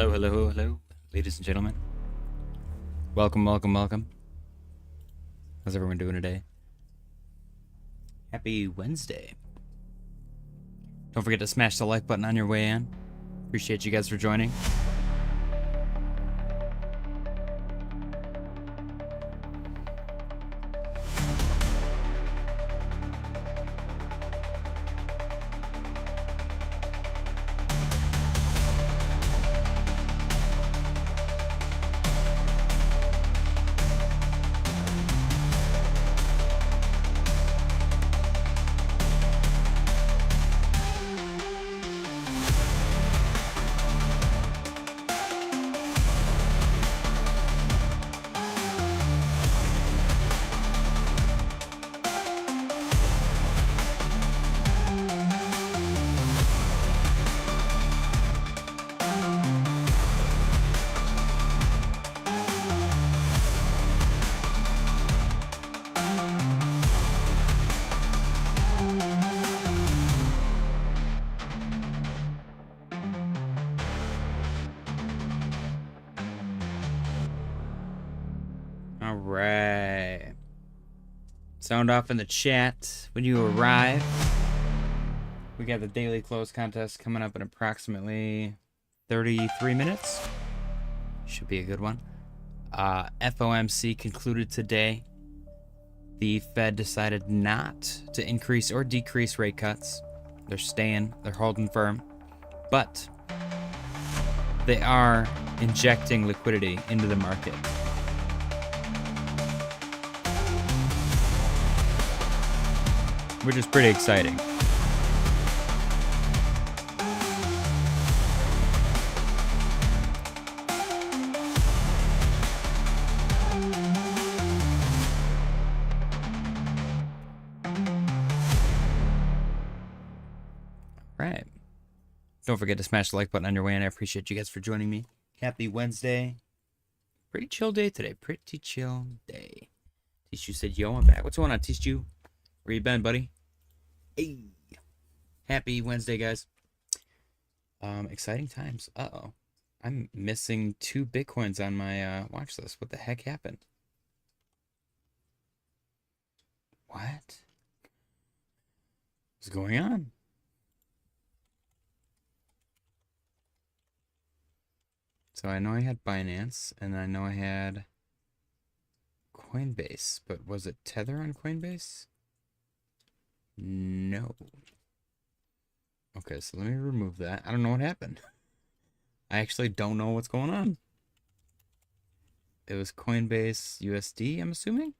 Hello, ladies and gentlemen. Welcome. How's everyone doing today? Happy Wednesday. Don't forget to smash the like button on your way in. Appreciate you guys for joining. Alright. Sound off in the chat when you arrive. We got the daily close contest coming up in approximately 33 minutes. Should be a good one. FOMC concluded today. The Fed decided not to increase or decrease rate cuts. They're holding firm. But they are injecting liquidity into the market. Which is pretty exciting. Right. Don't forget to smash the like button on your way in. I appreciate you guys for joining me. Happy Wednesday. Pretty chill day today. Pretty chill day. Tishu said, yo, I'm back. What's going on, Tishu? Where you been, buddy? Hey. Happy Wednesday, guys. Exciting times. Uh-oh. I'm missing 2 Bitcoins on my watch list. What the heck happened? What? What's going on? So I know I had Binance, and I know I had Coinbase, but was it Tether on Coinbase? No. Okay, so let me remove that. I don't know what happened. I actually don't know what's going on. It was Coinbase USD, I'm assuming?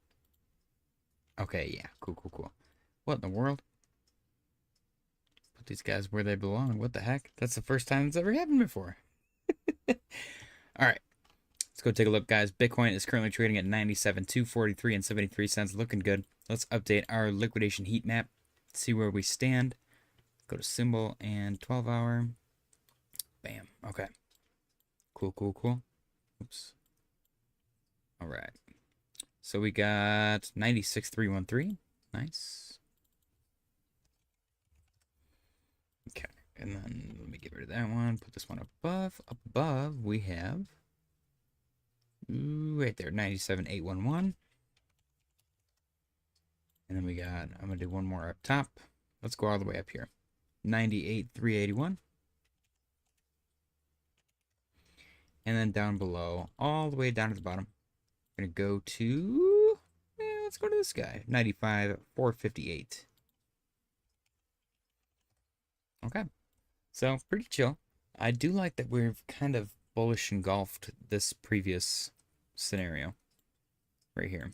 Okay, yeah. Cool. What in the world? Put these guys where they belong. What the heck? That's the first time it's ever happened before. Alright. Let's go take a look, guys. Bitcoin is currently trading at 97,243 and 73 cents. Looking good. Let's update our liquidation heat map. See where we stand. Go to symbol and 12 hour. Bam. Okay. Cool. Oops. All right. So we got 96,313. Nice. Okay. And then let me get rid of that one. Put this one above. Up above we have right there, 97,811. And then we got, I'm going to do one more up top. Let's go all the way up here. 98,381. And then down below, all the way down to the bottom, we're going to go to, let's go to this guy. 95,458. Okay. So, pretty chill. I do like that we've kind of bullish engulfed this previous scenario right here.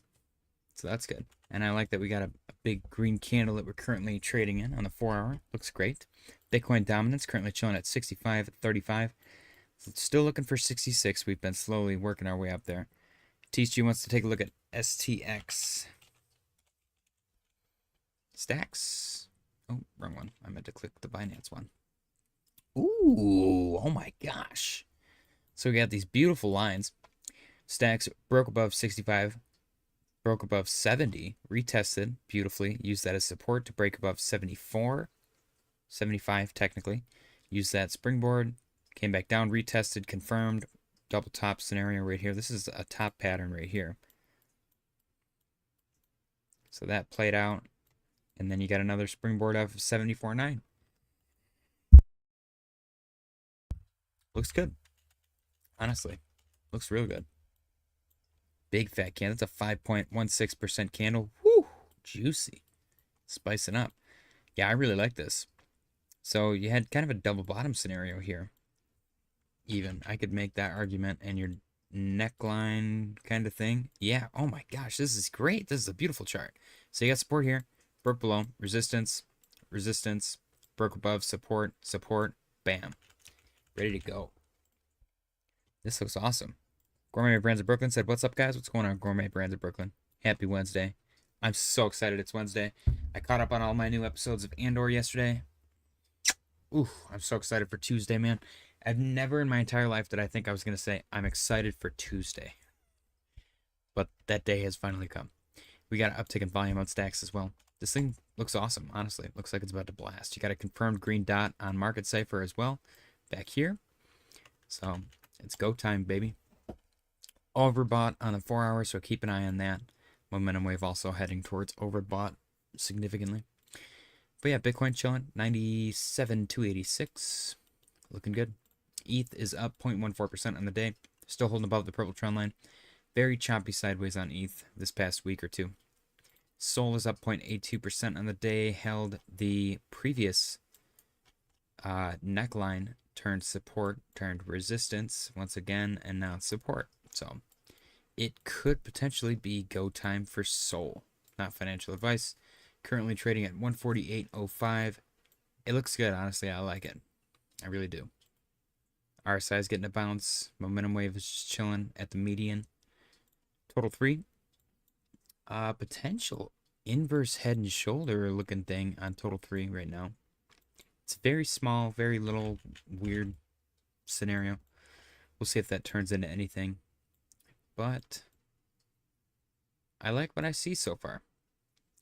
So that's good. And I like that we got a big green candle that we're currently trading in on the 4 hour. Looks great. Bitcoin dominance currently chilling at 65.35. Still looking for 66. We've been slowly working our way up there. TG wants to take a look at STX. Stacks. Oh, wrong one. I meant to click the Binance one. Ooh, oh my gosh. So we got these beautiful lines. Stacks broke above 65. Broke above 70, retested beautifully, used that as support to break above 74, 75 technically, used that springboard, Came back down, retested, confirmed. Double top scenario right here. This is a top pattern right here. So that played out. And then you got another springboard of 74.9. Looks good. Honestly. Looks real good. Big fat candle. That's a 5.16% candle. Whew. Juicy. Spicing up. Yeah, I really like this. So you had kind of a double bottom scenario here. Even. I could make that argument, and your neckline kind of thing. Yeah. Oh my gosh, this is great. This is a beautiful chart. So you got support here. Broke below. Resistance. Resistance. Broke above. Support. Support. Bam. Ready to go. This looks awesome. Gourmet Brands of Brooklyn said, "What's up, guys? What's going on, Gourmet Brands of Brooklyn? Happy Wednesday." I'm so excited it's Wednesday. I caught up on all my new episodes of Andor yesterday. Ooh, I'm so excited for Tuesday, man. I've never in my entire life did I think I was going to say I'm excited for Tuesday. But that day has finally come. We got an uptick in volume on stacks as well. This thing looks awesome, honestly. It looks like it's about to blast. You got a confirmed green dot on Market Cipher as well back here. So it's go time, baby. Overbought on the 4 hours, so keep an eye on that. Momentum wave also heading towards overbought significantly. But yeah, Bitcoin chilling, 97,286. Looking good. ETH is up 0.14% on the day. Still holding above the purple trend line. Very choppy sideways on ETH this past week or two. Sol is up 0.82% on the day. Held the previous neckline, turned support, turned resistance once again, and now support. So it could potentially be go time for Sol. Not financial advice. Currently trading at 148.05. It looks good, honestly. I like it. I really do. RSI is getting a bounce. Momentum wave is just chilling at the median. Total 3. Potential inverse head and shoulder looking thing on total 3 right now. It's very small, very little weird scenario. We'll see if that turns into anything. But I like what I see so far.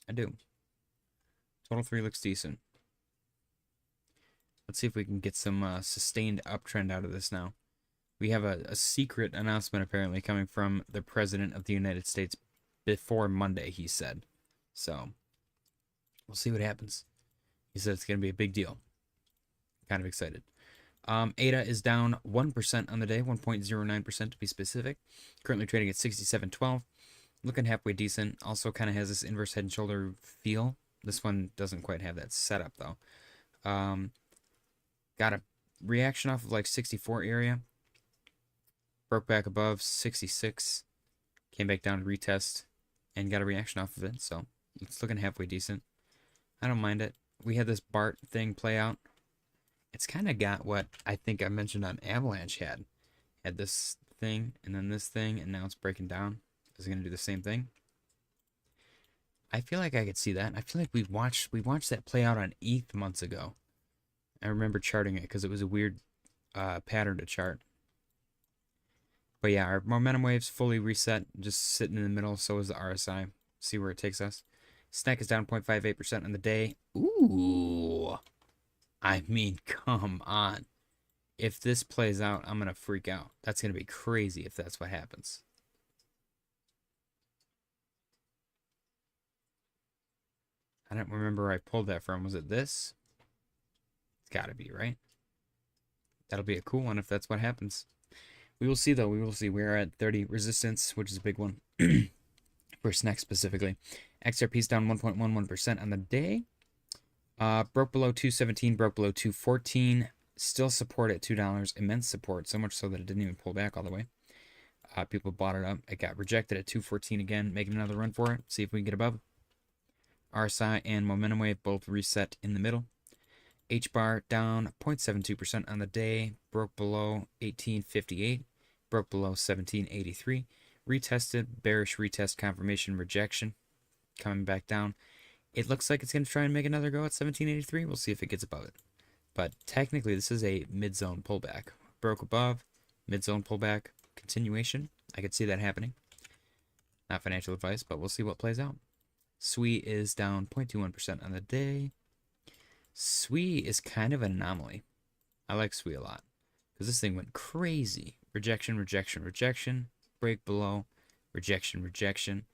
I do. Total 3 looks decent. Let's see if we can get some sustained uptrend out of this now. We have a secret announcement apparently coming from the President of the United States before Monday, he said. So we'll see what happens. He said it's going to be a big deal. Kind of excited. ADA is down 1% on the day, 1.09% to be specific. Currently trading at 67.12. Looking halfway decent. Also kind of has this inverse head and shoulder feel. This one doesn't quite have that setup though. Got a reaction off of like 64 area. Broke back above 66. Came back down to retest. And got a reaction off of it. So it's looking halfway decent. I don't mind it. We had this BART thing play out. It's kind of got what I think I mentioned on Avalanche had. Had this thing and then this thing. And now it's breaking down. Is it going to do the same thing? I feel like I could see that. I feel like we watched that play out on ETH months ago. I remember charting it because it was a weird pattern to chart. But yeah, our momentum wave's fully reset, just sitting in the middle. So is the RSI. See where it takes us. SNEK is down 0.58% on the day. Ooh. I mean, come on. If this plays out, I'm going to freak out. That's going to be crazy if that's what happens. I don't remember where I pulled that from. Was it this? It's got to be, right? That'll be a cool one if that's what happens. We will see, though. We will see. We're at 30 resistance, which is a big one for SNEK specifically. XRP is down 1.11% on the day. Broke below 217, broke below 214. Still support at $2. Immense support, so much so that it didn't even pull back all the way. People bought it up. It got rejected at 214 again. Making another run for it. See if we can get above. RSI and momentum wave both reset in the middle. HBAR down 0.72% on the day. Broke below 1858. Broke below 1783. Retested. Bearish retest confirmation rejection. Coming back down. It looks like it's going to try and make another go at 1783. We'll see if it gets above it. But technically, this is a mid-zone pullback. Broke above. Mid-zone pullback. Continuation. I could see that happening. Not financial advice, but we'll see what plays out. SWE is down 0.21% on the day. SWE is kind of an anomaly. I like SWE a lot. because this thing went crazy. Rejection, rejection, rejection. Break below. Rejection, rejection.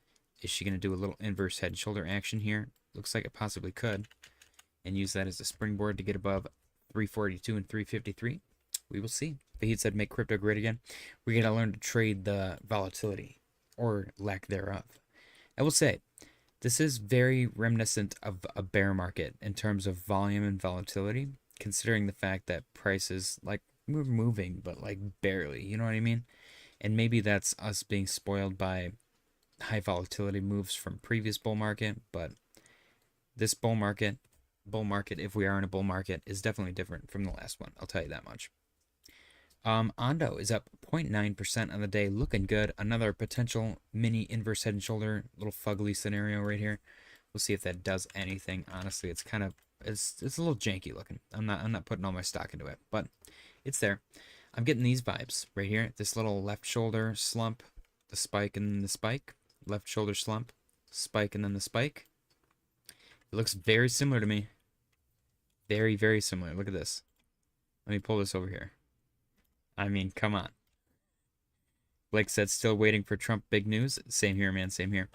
Is she going to do a little inverse head and shoulder action here? Looks like it possibly could. And use that as a springboard to get above 342 and 353. We will see. Fahid said, make crypto great again. We got to learn to trade the volatility, or lack thereof. I will say, this is very reminiscent of a bear market in terms of volume and volatility, considering the fact that prices, like, we're moving, but like barely, you know what I mean? And maybe that's us being spoiled by high volatility moves from previous bull market, but this bull market, if we are in a bull market, is definitely different from the last one. I'll tell you that much. Ondo is up 0.9% on the day, looking good. Another potential mini inverse head and shoulder, little fugly scenario right here. We'll see if that does anything. Honestly, it's kind of it's a little janky looking. I'm not putting all my stock into it, but it's there. I'm getting these vibes right here. This little left shoulder slump, the spike and then the spike, left shoulder slump, spike and then the spike. It looks very similar to me. Very, very similar. Look at this. Let me pull this over here. I mean, come on. Blake said, still waiting for Trump big news. Same here, man. Same here.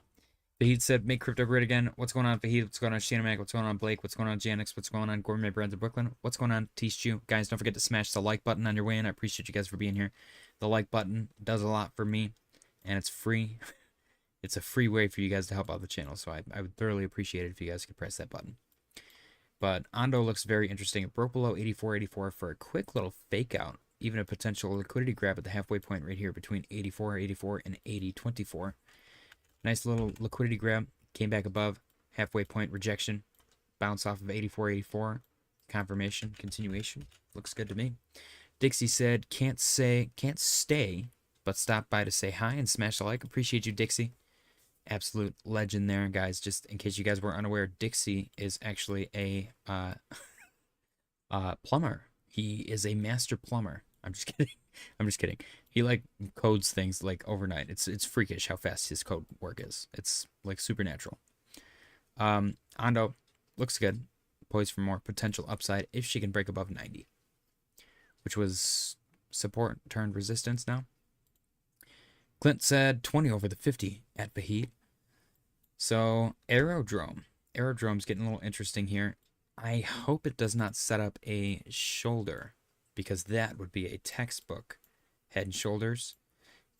Fahid said, make crypto great again. What's going on, Fahid? What's going on, Shanamac? What's going on, Blake? What's going on, Janix? What's going on, Gourmet Brands of Brooklyn? What's going on, Tishu? Guys, don't forget to smash the like button on your way in. I appreciate you guys for being here. The like button does a lot for me, and it's free. It's a free way for you guys to help out the channel, so I would thoroughly appreciate it if you guys could press that button. But Ondo looks very interesting. It broke below 84.84 for a quick little fake out. Even a potential liquidity grab at the halfway point right here between 84.84 and 80.24. Nice little liquidity grab. Came back above. Halfway point rejection. Bounce off of 84.84. Confirmation. Continuation. Looks good to me. Dixie said, can't stay, but stop by to say hi and smash the like. Appreciate you, Dixie. Absolute legend there, guys. Just in case you guys were unaware, Dixie is actually a plumber. He is a master plumber. I'm just kidding. I'm just kidding. He like codes things like overnight. It's freakish how fast his code work is. It's like supernatural. Ondo looks good. Poised for more potential upside if she can break above 90, which was support turned resistance now. Clint said 20 over the 50 at Fahid. So Aerodrome's getting a little interesting here. I hope it does not set up a shoulder, because that would be a textbook head and shoulders,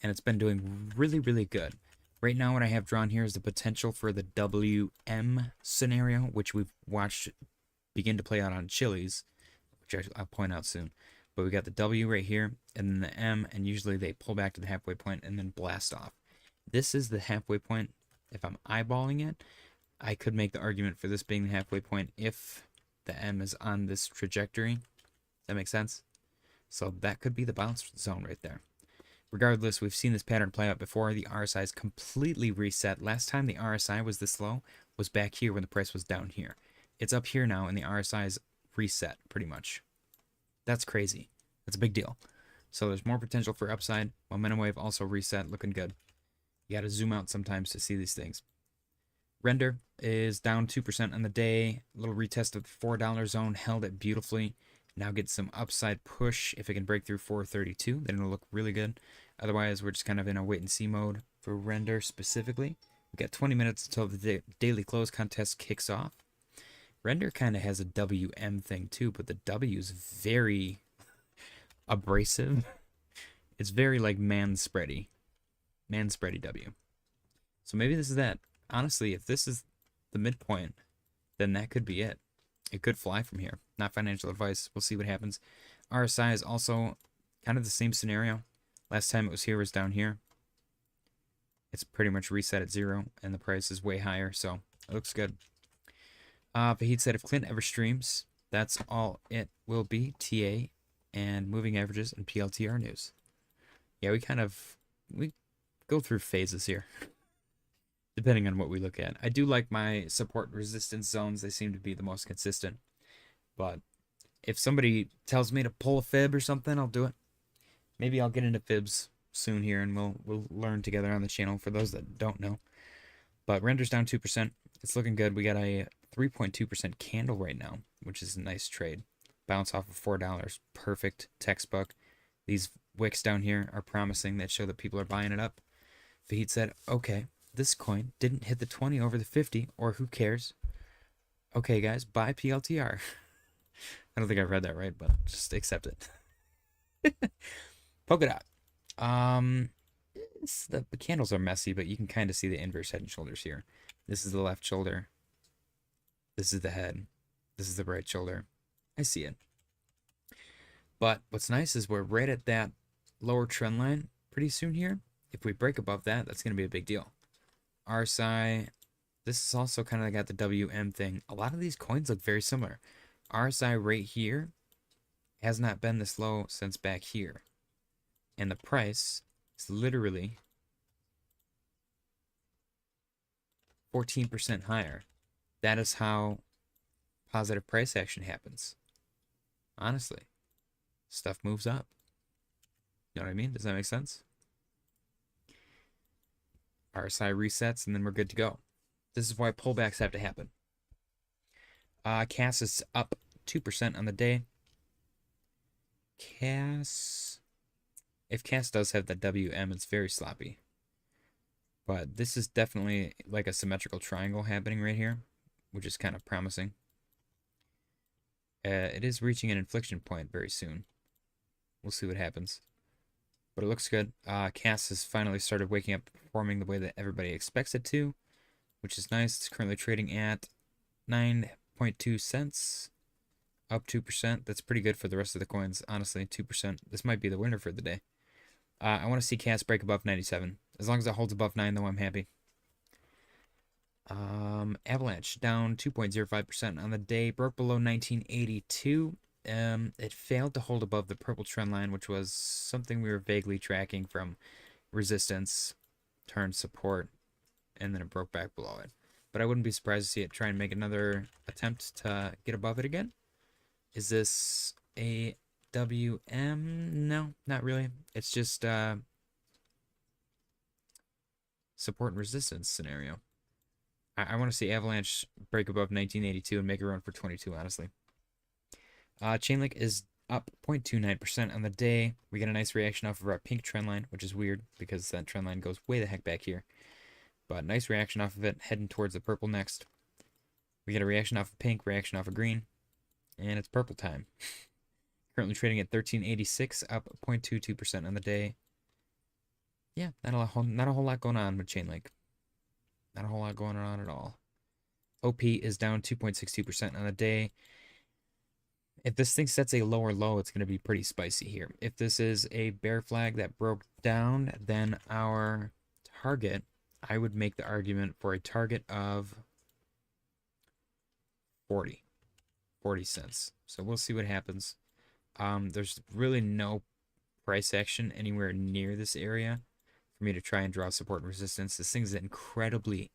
and it's been doing really, really good. Right now what I have drawn here is the potential for the WM scenario, which we've watched begin to play out on Chili's, which I'll point out soon. But we got the W right here, and then the M, and usually they pull back to the halfway point and then blast off. This is the halfway point. If I'm eyeballing it, I could make the argument for this being the halfway point if the M is on this trajectory. Does that make sense? So that could be the bounce zone right there. Regardless, we've seen this pattern play out before. The RSI is completely reset. Last time the RSI was this low was back here when the price was down here. It's up here now, and the RSI is reset pretty much. That's crazy. That's a big deal. So there's more potential for upside. Momentum wave also reset, looking good. You got to zoom out sometimes to see these things. Render is down 2% on the day. A little retest of the $4 zone, held it beautifully. Now get some upside push. If it can break through 432, then it'll look really good. Otherwise, we're just kind of in a wait and see mode for Render specifically. We've got 20 minutes until the daily close contest kicks off. Render kind of has a WM thing too, but the W is very abrasive. It's very like man-spready W. So maybe this is that. Honestly, if this is the midpoint, then that could be it. It could fly from here. Not financial advice. We'll see what happens. RSI is also kind of the same scenario. Last time it was here, it was down here. It's pretty much reset at 0, and the price is way higher, so it looks good. Fahid said if Clint ever streams, that's all it will be. TA and moving averages and PLTR news. Yeah, we go through phases here, depending on what we look at. I do like my support resistance zones. They seem to be the most consistent. But if somebody tells me to pull a fib or something, I'll do it. Maybe I'll get into fibs soon here, and we'll learn together on the channel for those that don't know. But render's down 2%. It's looking good. We got a 3.2% candle right now, which is a nice trade. Bounce off of $4. Perfect textbook. These wicks down here are promising that show that people are buying it up. Fahid said, okay, this coin didn't hit the 20 over the 50, or who cares? Okay, guys, buy PLTR. I don't think I read that right, but just accept it. Polkadot. The candles are messy, but you can kind of see the inverse head and shoulders here. This is the left shoulder. This is the head. This is the right shoulder. I see it. But what's nice is we're right at that lower trend line pretty soon here. If we break above that, that's going to be a big deal. RSI, this is also kind of got the WM thing. A lot of these coins look very similar. RSI right here has not been this low since back here. And the price is literally 14% higher. That is how positive price action happens. Honestly, stuff moves up. You know what I mean? Does that make sense? RSI resets, and then we're good to go. This is why pullbacks have to happen. CAS is up 2% on the day. CAS, if CAS does have the WM, it's very sloppy. But this is definitely like a symmetrical triangle happening right here, which is kind of promising. It is reaching an inflection point very soon. We'll see what happens. But it looks good. CAS has finally started waking up, performing the way that everybody expects it to, which is nice. It's currently trading at 9.2 cents, up 2%. That's pretty good for the rest of the coins, honestly, 2%. This might be the winner for the day. I want to see CAS break above 97. As long as it holds above 9, though, I'm happy. Avalanche down 2.05% on the day, broke below 1982. It failed to hold above the purple trend line, which was something we were vaguely tracking from resistance, turned support, and then it broke back below it. But I wouldn't be surprised to see it try and make another attempt to get above it again. Is this a WM? No, not really. It's just support and resistance scenario. I want to see Avalanche break above 1982 and make a run for 22, honestly. Chainlink is up 0.29% on the day. We get a nice reaction off of our pink trend line, which is weird because that trend line goes way the heck back here. But nice reaction off of it, heading towards the purple next. We get a reaction off of pink, reaction off of green, and it's purple time. Currently trading at 1386, up 0.22% on the day. Yeah, not a whole lot going on with Chainlink. Not a whole lot going on at all. OP is down 2.62% on the day. If this thing sets a lower low, it's going to be pretty spicy here. If this is a bear flag that broke down, then our target, I would make the argument for a target of 40 cents. So we'll see what happens. There's really no price action anywhere near this area for me to try and draw support and resistance. This thing's incredibly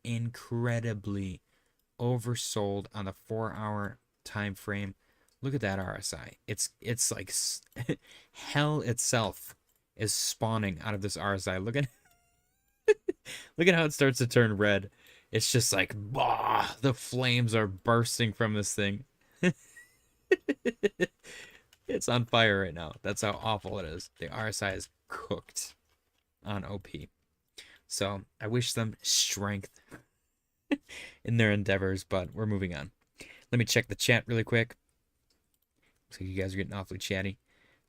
oversold on the 4-hour time frame. Look at that RSI. It's like hell itself is spawning out of this RSI. Look at look at how it starts to turn red. It's just like, bah, the flames are bursting from this thing. It's on fire right now. That's how awful it is. The RSI is cooked on OP. So I wish them strength in their endeavors, but we're moving on. Let me check the chat really quick. Looks like you guys are getting awfully chatty.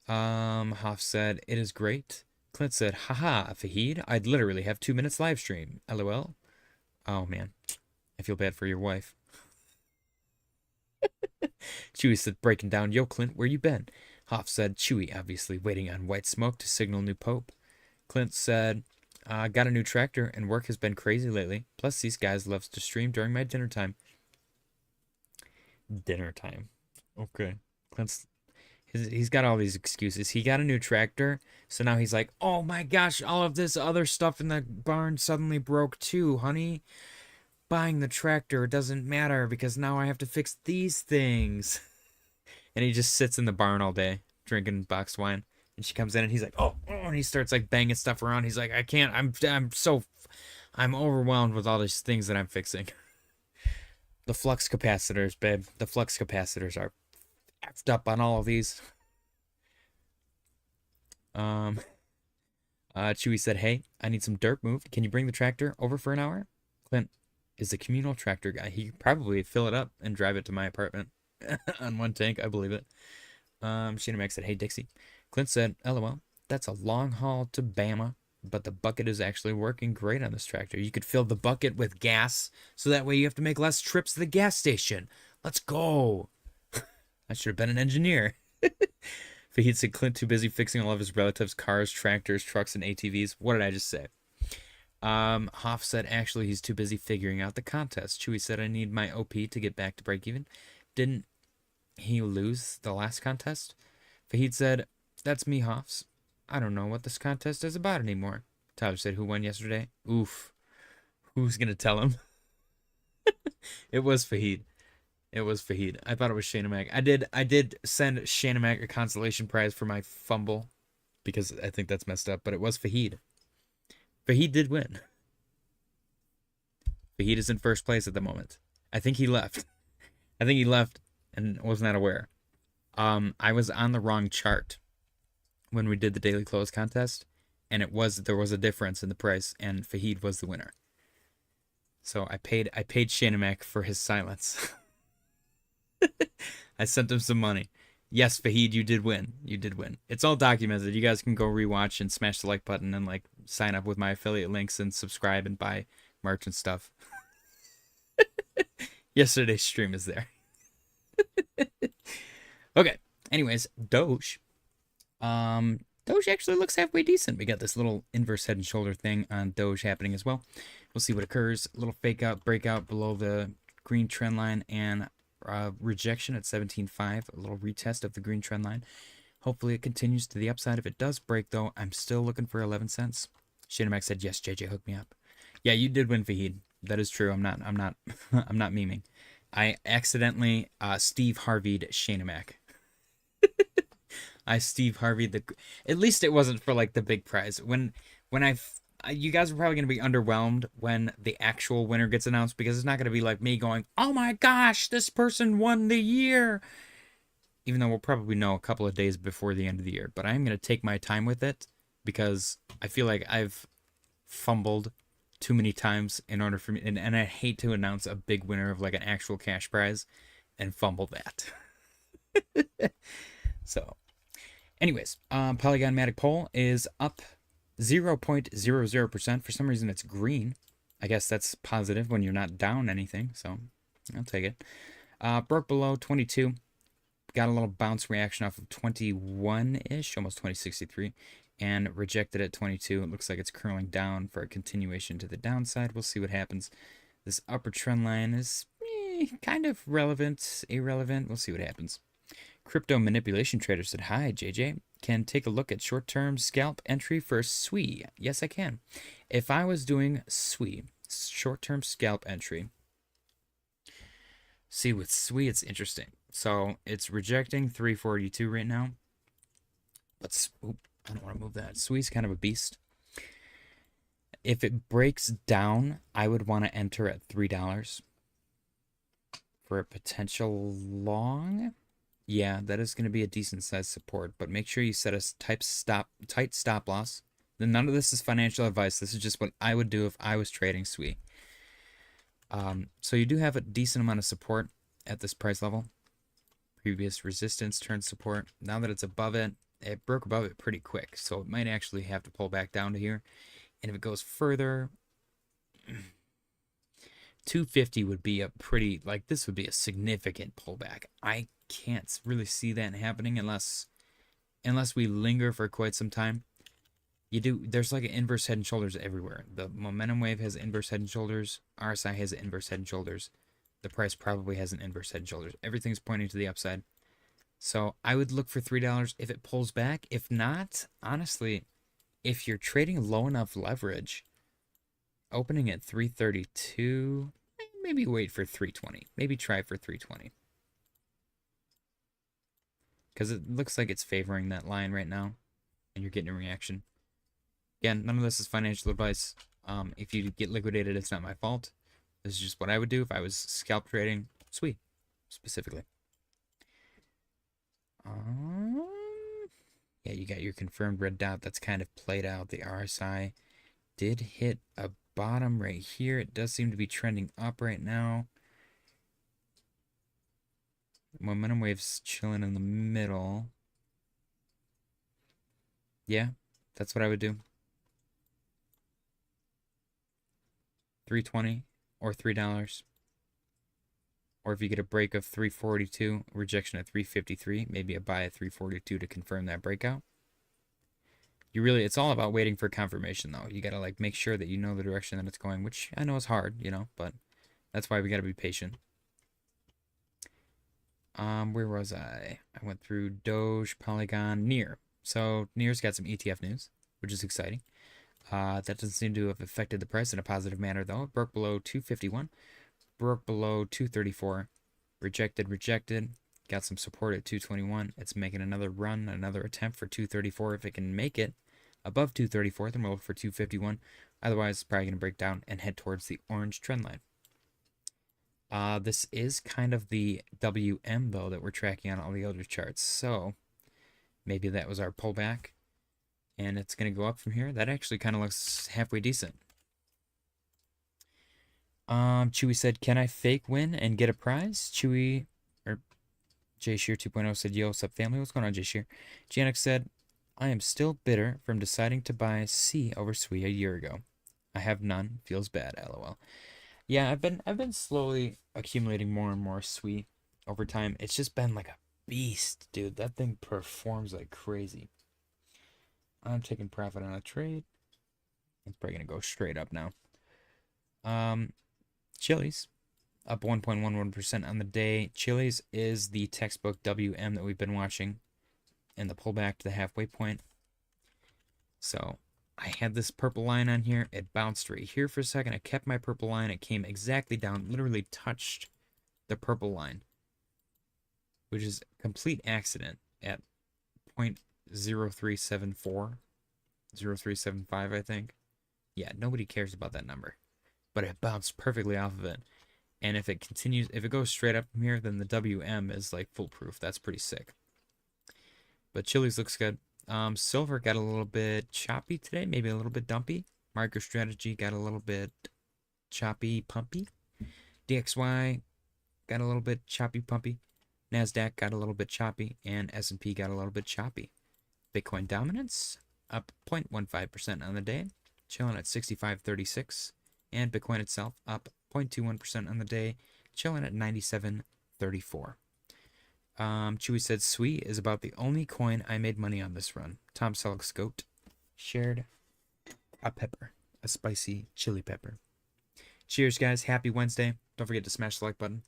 Hoff said, it is great. Clint said, haha, Fahid, I'd literally have 2 minutes live stream. LOL. Oh, man. I feel bad for your wife. Chewy said, breaking down, yo, Clint, where you been? Hoff said, Chewy, obviously waiting on white smoke to signal new pope. Clint said, got a new tractor, and work has been crazy lately. Plus, these guys loves to stream during my dinner time. Dinner time. Okay. Clint's... He's got all these excuses. He got a new tractor, so now he's like, oh my gosh, all of this other stuff in the barn suddenly broke too, honey. Buying the tractor doesn't matter because now I have to fix these things. And he just sits in the barn all day drinking boxed wine. And she comes in and he's like, oh, and he starts like banging stuff around. He's like, I can't, I'm overwhelmed with all these things that I'm fixing. The flux capacitors, babe. The flux capacitors are effed up on all of these. Um, Chewy said, "Hey, I need some dirt moved. Can you bring the tractor over for an hour?" Clint is a communal tractor guy. He could probably fill it up and drive it to my apartment on one tank. I believe it. Sheena Mac said, "Hey, Dixie." Clint said, "LOL, that's a long haul to Bama, but the bucket is actually working great on this tractor. You could fill the bucket with gas, so that way you have to make less trips to the gas station. Let's go." I should have been an engineer. Fahid said, "Clint too busy fixing all of his relatives' cars, tractors, trucks, and ATVs." What did I just say? Hoff said, "Actually, he's too busy figuring out the contest." Chewy said, "I need my OP to get back to break even." Didn't he lose the last contest? Fahid said, "That's me, Hoffs. I don't know what this contest is about anymore." Tyler said, "Who won yesterday?" Oof. Who's going to tell him? It was Fahid. It was Fahid. I thought it was Shayna Mac. I did send Shayna Mac a consolation prize for my fumble because I think that's messed up, but it was Fahid. Fahid did win. Fahid is in first place at the moment. I think he left. I think he left and was not aware. I was on the wrong chart when we did the daily close contest, and there was a difference in the price, and Fahid was the winner. So I paid Shayna Mac for his silence. I sent him some money. Yes, Fahid, you did win. You did win. It's all documented. You guys can go rewatch and smash the like button and like sign up with my affiliate links and subscribe and buy merch and stuff. Yesterday's stream is there. Okay. Anyways, Doge. Doge actually looks halfway decent. We got this little inverse head and shoulder thing on Doge happening as well. We'll see what occurs. A little fake out, breakout below the green trend line and rejection at 17.5. A little retest of the green trend line. Hopefully it continues to the upside. If it does break, though, I'm still looking for 11 cents. Shinamax said, "Yes, JJ, hook me up." Yeah, you did win, Fahid. That is true. I'm not I'm not memeing. I accidentally Steve Harvey'd Shinamax. I Steve Harvey at least it wasn't for like the big prize. When you guys are probably going to be underwhelmed when the actual winner gets announced because it's not going to be like me going, "Oh my gosh, this person won the year." Even though we'll probably know a couple of days before the end of the year, but I'm going to take my time with it because I feel like I've fumbled too many times in order for me, and I hate to announce a big winner of like an actual cash prize and fumble that. So, anyways, Polygon Matic poll is up 0.00%. For some reason, it's green. I guess that's positive when you're not down anything, so I'll take it. Broke below 22. Got a little bounce reaction off of 21-ish, almost 2063, and rejected at 22. It looks like it's curling down for a continuation to the downside. We'll see what happens. This upper trend line is kind of relevant, irrelevant. We'll see what happens. Crypto manipulation trader said, "Hi, JJ. Can take a look at short-term scalp entry for SWI?" Yes, I can. If I was doing SWI, short-term scalp entry, see with SWI, it's interesting. So it's rejecting 342 right now. Let's, I don't want to move that. SWI's kind of a beast. If it breaks down, I would want to enter at $3 for a potential long. Yeah, that is going to be a decent size support, but make sure you set a tight stop loss. Then none of this is financial advice. This is just what I would do if I was trading SWI. So you do have a decent amount of support at this price level. Previous resistance turned support. Now that it's above it, it broke above it pretty quick, so it might actually have to pull back down to here. And if it goes further, 250 would be a pretty, like, this would be a significant pullback. I can't really see that happening unless we linger for quite some time. There's like an inverse head and shoulders everywhere. The momentum wave has inverse head and shoulders. RSI has an inverse head and shoulders. The price probably has an inverse head and shoulders. Everything's pointing to the upside. So I would look for $3 if it pulls back. If not, honestly, if you're trading low enough leverage, opening at 332, maybe wait for 320. Maybe try for 320. Because it looks like it's favoring that line right now, and you're getting a reaction. Again, none of this is financial advice. If you get liquidated, it's not my fault. This is just what I would do if I was scalp trading SWI, specifically. Yeah, you got your confirmed red dot that's kind of played out. The RSI did hit a bottom right here. It does seem to be trending up right now. Momentum wave's chilling in the middle. Yeah, that's what I would do. 320 or $3. Or if you get a break of 342, rejection at 353, maybe a buy at 342 to confirm that breakout. It's all about waiting for confirmation though. You gotta like make sure that you know the direction that it's going, which I know is hard, but that's why we gotta be patient. Where was I? I went through Doge, Polygon, Near. So Near's got some ETF news, which is exciting. That doesn't seem to have affected the price in a positive manner though. It broke below 251. Broke below 234, rejected, got some support at 221. It's making another run, another attempt for 234. If it can make it above 234, then we'll look for 251. Otherwise, it's probably going to break down and head towards the orange trend line. This is kind of the WM, though, that we're tracking on all the other charts. So maybe that was our pullback, and it's going to go up from here. That actually kind of looks halfway decent. Chewy said, can I fake win and get a prize? Chewy, or J Shear 2.0 said, yo, what's up, family? What's going on, J Shear? Janix said, I am still bitter from deciding to buy C over SWE a year ago. I have none. Feels bad, lol. Yeah, I've been slowly accumulating more and more SWE over time. It's just been like a beast, dude. That thing performs like crazy. I'm taking profit on a trade. It's probably gonna go straight up now. Chili's up 1.11% on the day. Chili's is the textbook WM that we've been watching in the pullback to the halfway point. So I had this purple line on here. It bounced right here for a second. I kept my purple line. It came exactly down, literally touched the purple line, which is a complete accident at 0.0374, 0375, I think. Yeah, nobody cares about that number. But it bounced perfectly off of it. And if it continues, if it goes straight up from here, then the WM is like foolproof. That's pretty sick. But Chili's looks good. Silver got a little bit choppy today, maybe a little bit dumpy. MicroStrategy got a little bit choppy, pumpy. DXY got a little bit choppy, pumpy. NASDAQ got a little bit choppy, and S&P got a little bit choppy. Bitcoin dominance up 0.15% on the day, chilling at 65.36. And Bitcoin itself up 0.21% on the day, chilling at 97.34. Chewy said, SWE is about the only coin I made money on this run. Tom Selleck's goat shared a pepper, a spicy chili pepper. Cheers, guys. Happy Wednesday. Don't forget to smash the like button.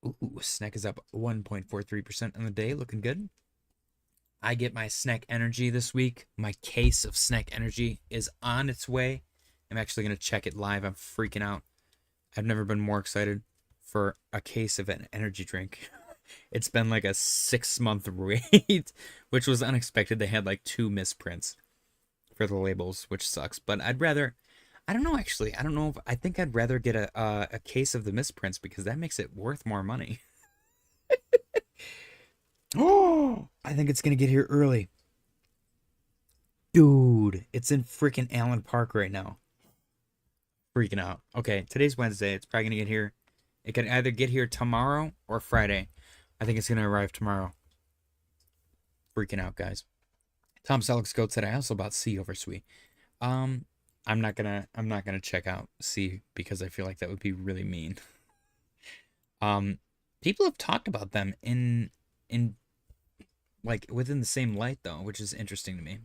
Ooh, SNEK is up 1.43% on the day, looking good. I get my SNEK energy this week. My case of SNEK energy is on its way. I'm actually going to check it live. I'm freaking out. I've never been more excited for a case of an energy drink. It's been like a 6-month wait, which was unexpected. They had like 2 misprints for the labels, which sucks. But I don't know actually. I think I'd rather get a case of the misprints because that makes it worth more money. Oh, I think it's gonna get here early. Dude, it's in freaking Allen Park right now. Freaking out. Okay, today's Wednesday. It's probably gonna get here. It can either get here tomorrow or Friday. I think it's gonna arrive tomorrow. Freaking out, guys. Tom Selleck's goat said I also bought C over SWE. I'm not gonna check out C because I feel like that would be really mean. People have talked about them in like within the same light though, which is interesting to me.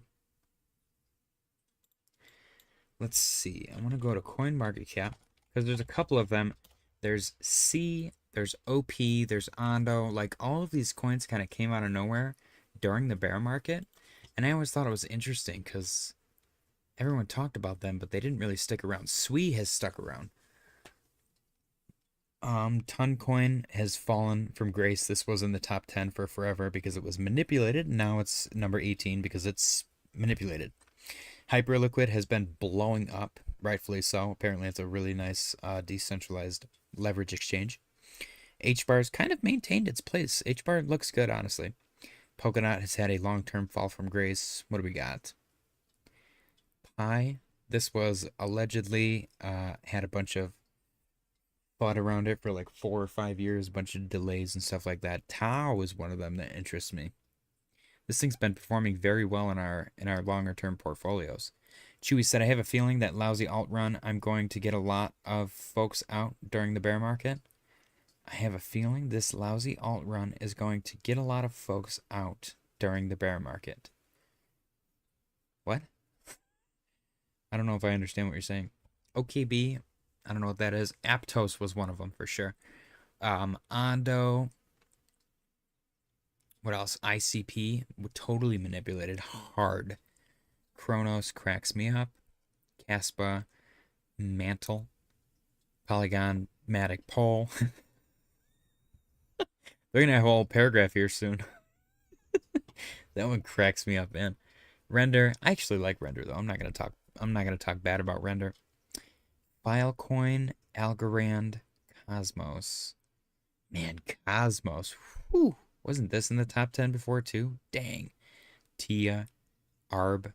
Let's see. I want to go to CoinMarketCap because there's a couple of them. There's C, there's OP, there's Ondo. Like all of these coins kind of came out of nowhere during the bear market, and I always thought it was interesting because everyone talked about them, but they didn't really stick around. SWE has stuck around. Toncoin has fallen from grace. This was in the top 10 for forever because it was manipulated. Now it's number 18 because it's manipulated. Hyperliquid has been blowing up, rightfully so. Apparently it's a really nice decentralized leverage exchange. HBAR's kind of maintained its place. HBAR looks good, honestly. Polkadot has had a long-term fall from grace. What do we got? Pi. This was allegedly had a bunch of thought around it for like 4 or 5 years, a bunch of delays and stuff like that. Tau is one of them that interests me. This thing's been performing very well in our longer term portfolios. Chewy said, I have a feeling that lousy alt run, I'm going to get a lot of folks out during the bear market. I have a feeling this lousy alt run is going to get a lot of folks out during the bear market. What? I don't know if I understand what you're saying. OKB, I don't know what that is. Aptos was one of them for sure. Ando. What else? ICP, totally manipulated hard. Kronos cracks me up. Caspa, Mantle, Polygon, Matic Pole. They're gonna have a whole paragraph here soon. That one cracks me up, man. Render, I actually like Render though. I'm not gonna talk bad about Render. Filecoin, Algorand, Cosmos. Man, Cosmos. Whew. Wasn't this in the top 10 before too? Dang. Tia, Arb.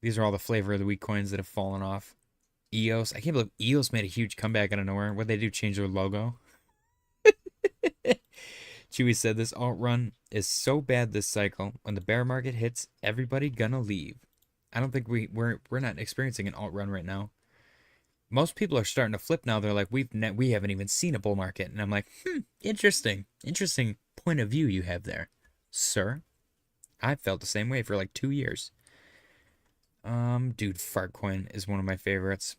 These are all the flavor of the week coins that have fallen off. EOS. I can't believe EOS made a huge comeback out of nowhere. What'd they do? Change their logo? Chewy said this alt run is so bad this cycle. When the bear market hits, everybody gonna leave. I don't think we're not experiencing an alt run right now. Most people are starting to flip now. They're like, we haven't even seen a bull market, and I'm like, interesting point of view you have there, sir. I felt the same way for like 2 years. Dude, Fartcoin is one of my favorites.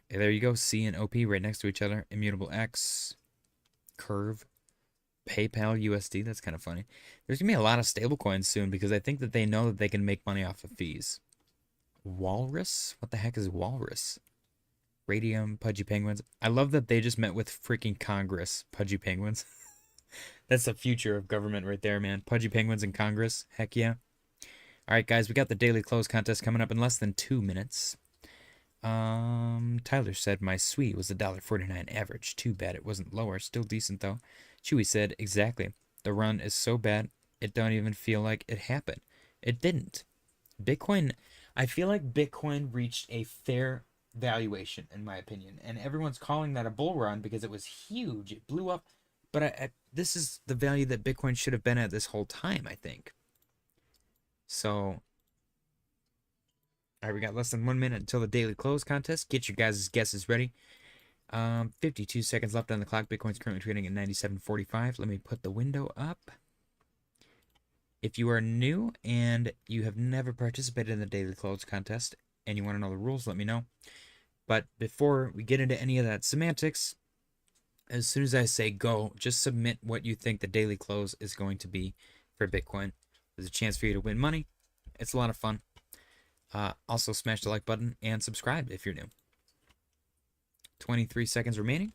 There you go, C and OP right next to each other. Immutable X, Curve, PayPal USD. That's kind of funny. There's gonna be a lot of stable coins soon because I think that they know that they can make money off of fees. Walrus? What the heck is Walrus? Radium, Pudgy Penguins. I love that they just met with freaking Congress, Pudgy Penguins. That's the future of government right there, man. Pudgy Penguins in Congress. Heck yeah. All right, guys, we got the daily close contest coming up in less than 2 minutes. Tyler said my suite was $1.49 average. Too bad it wasn't lower. Still decent, though. Chewy said, exactly. The run is so bad, it don't even feel like it happened. It didn't. Bitcoin, I feel like Bitcoin reached a fair valuation, in my opinion. And everyone's calling that a bull run because it was huge. It blew up. But this is the value that Bitcoin should have been at this whole time, I think. So, all right, we got less than 1 minute until the daily close contest. Get your guys' guesses ready. 52 seconds left on the clock. Bitcoin's currently trading at 97.45. Let me put the window up. If you are new and you have never participated in the daily close contest and you want to know the rules, let me know. But before we get into any of that semantics, as soon as I say go, just submit what you think the daily close is going to be for Bitcoin. There's a chance for you to win money. It's a lot of fun. Also, smash the like button and subscribe if you're new. 23 seconds remaining.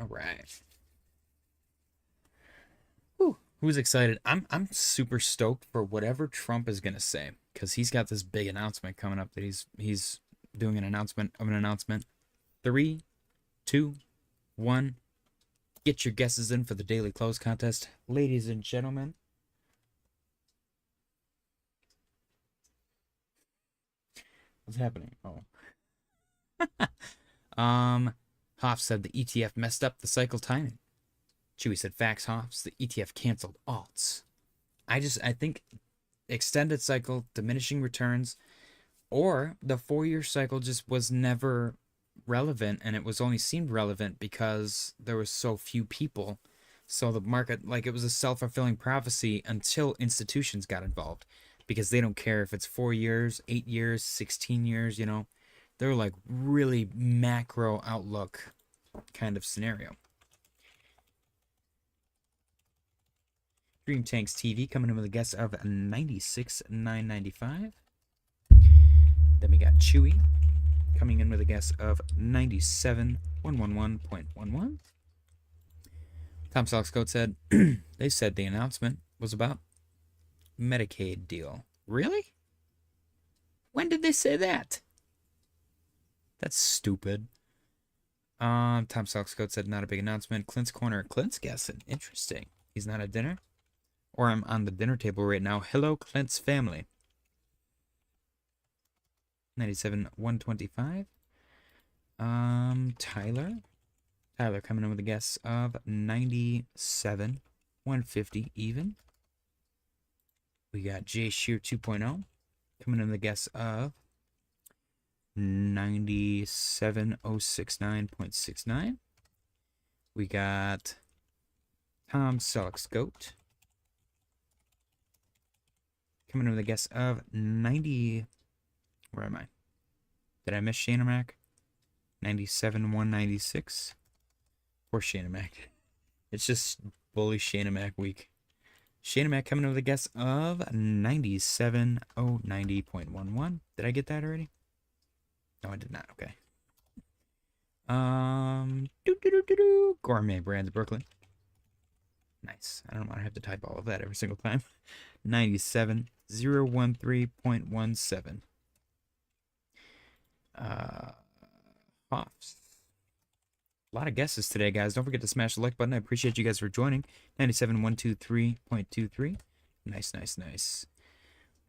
All right. Whew. Who's excited? I'm super stoked for whatever Trump is gonna say, because he's got this big announcement coming up that he's doing an announcement of an announcement. 3, 2, 1. Get your guesses in for the daily close contest, ladies and gentlemen. What's happening? Oh. Hoff said the ETF messed up the cycle timing. Chewy said facts, Hoffs. The ETF canceled alts. I think extended cycle, diminishing returns, or the 4-year cycle just was never relevant, and it was only seemed relevant because there was so few people. So the market, like, it was a self-fulfilling prophecy until institutions got involved, because they don't care if it's 4 years, 8 years, 16 years, you know. They're like really macro outlook kind of scenario. Dream Tanks TV coming in with a guess of 96,995. Then we got Chewy coming in with a guess of 97,111.11. Tom Sellerscoat said, they said the announcement was about Medicaid deal. Really? When did they say that? That's stupid. Tom Selkscoat said not a big announcement. Clint's corner. Clint's guessing. Interesting. He's not at dinner? Or I'm on the dinner table right now. Hello, Clint's family. 97,125. Tyler. Tyler coming in with a guess of 97,150 even. We got Jay Shear 2.0 coming in with a guess of 97,069.69. We got Tom Selkscoat coming in with a guess of 90. Where am I? Did I miss Shana Mac? 97,196. Poor Shana Mac. It's just bully Shana Mac week. Shana Mac coming in with a guess of 97,090.11. Did I get that already? No, I did not. Okay. Gourmet Brands Brooklyn. Nice. I don't want to have to type all of that every single time. 97,013.17. Hoffs. A lot of guesses today, guys. Don't forget to smash the like button. I appreciate you guys for joining. 97,123.23. Nice, nice, nice.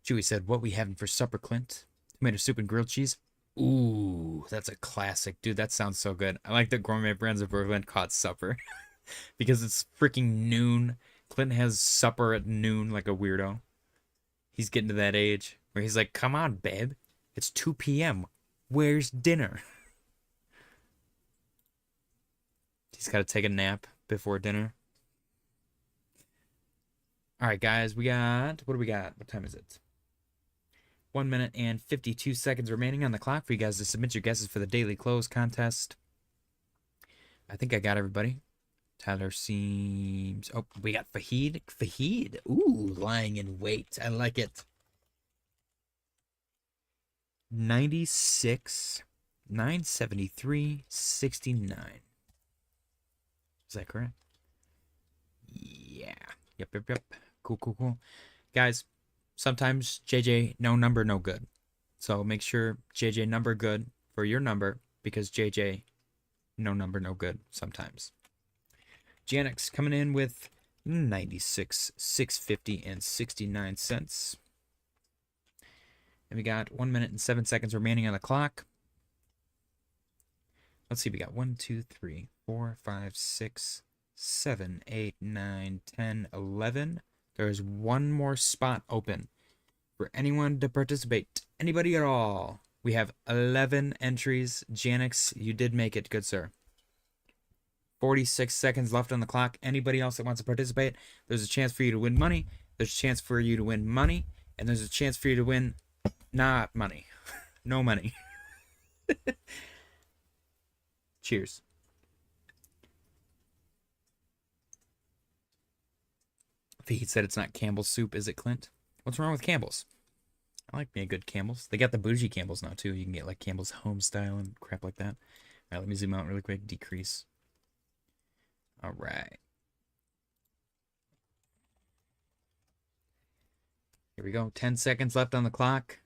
Chewy said, what we having for supper, Clint? Tomato soup and grilled cheese. Ooh, that's a classic. Dude, that sounds so good. I like that Gourmet Brands of Brooklyn caught supper. Because it's freaking noon. Clint has supper at noon like a weirdo. He's getting to that age where he's like, come on, babe. It's 2 p.m. Where's dinner? He's got to take a nap before dinner. All right, guys. We got... What do we got? What time is it? 1 minute and 52 seconds remaining on the clock for you guys to submit your guesses for the daily close contest. I think I got everybody. Tyler seems... Oh, we got Fahid. Fahid. Ooh, lying in wait. I like it. 96, 973, 69. Is that correct? Yeah. Yep. Cool. Guys, sometimes JJ, no number, no good. So make sure JJ number good for your number because JJ, no number, no good sometimes. Janix coming in with 96, 650, and 69 cents. And we got 1 minute and 7 seconds remaining on the clock. Let's see, we got 1, 2, 3, 4, 5, 6, 7, 8, 9, 10, 11. There's one more spot open for anyone to participate. Anybody at all. We have 11 entries. Janix, you did make it, good sir. 46 seconds left on the clock. Anybody else that wants to participate, there's a chance for you to win money. There's a chance for you to win money. And there's a chance for you to win not money. No money. Cheers. He said it's not Campbell's soup, is it, Clint? What's wrong with Campbell's? I like me a good Campbell's. They got the bougie Campbell's now, too. You can get, like, Campbell's home style and crap like that. All right, let me zoom out really quick. Decrease. All right. Here we go. 10 seconds left on the clock.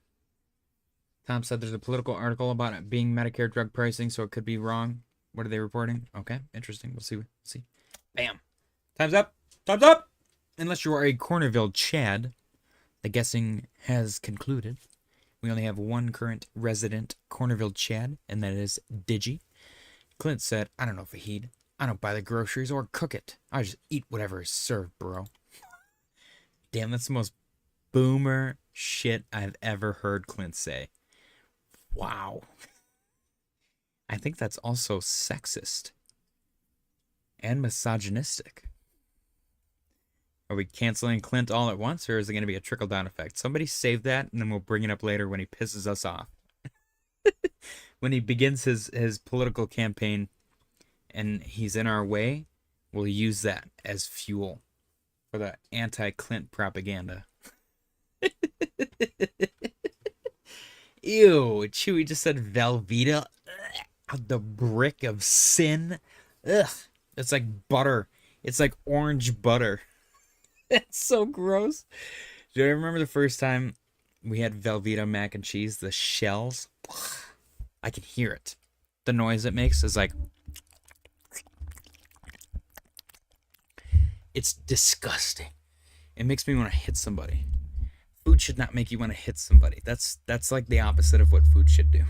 Tom said there's a political article about it being Medicare drug pricing, so it could be wrong. What are they reporting? Okay, interesting. We'll see. Bam. Time's up. Time's up. Unless you are a Cornerville Chad, the guessing has concluded. We only have one current resident Cornerville Chad, and that is Digi. Clint said, I don't know, Fahid. I don't buy the groceries or cook it. I just eat whatever is served, bro. Damn, that's the most boomer shit I've ever heard Clint say. Wow. I think that's also sexist and misogynistic. Are we canceling Clint all at once, or is it going to be a trickle-down effect? Somebody save that, and then we'll bring it up later when he pisses us off. When he begins his political campaign and he's in our way, we'll use that as fuel for the anti-Clint propaganda. Ew, Chewy just said Velveeta. Ugh, the brick of sin. Ugh, it's like butter. It's like orange butter. It's so gross. Do I remember the first time we had Velveeta mac and cheese, the shells? Ugh, I can hear it. The noise it makes is like, it's disgusting. It makes me want to hit somebody. Food should not make you want to hit somebody. That's like the opposite of what food should do.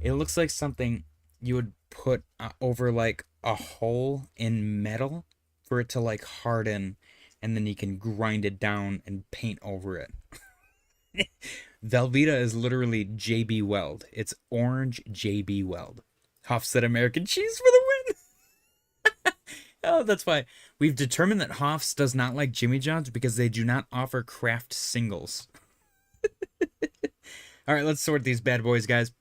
It looks like something you would put over like a hole in metal for it to like harden, and then you can grind it down and paint over it. Velveeta is literally JB Weld. It's orange JB Weld. Hoff said American cheese for the win. Oh, that's why. We've determined that Hoff's does not like Jimmy John's because they do not offer craft singles. All right, let's sort these bad boys, guys.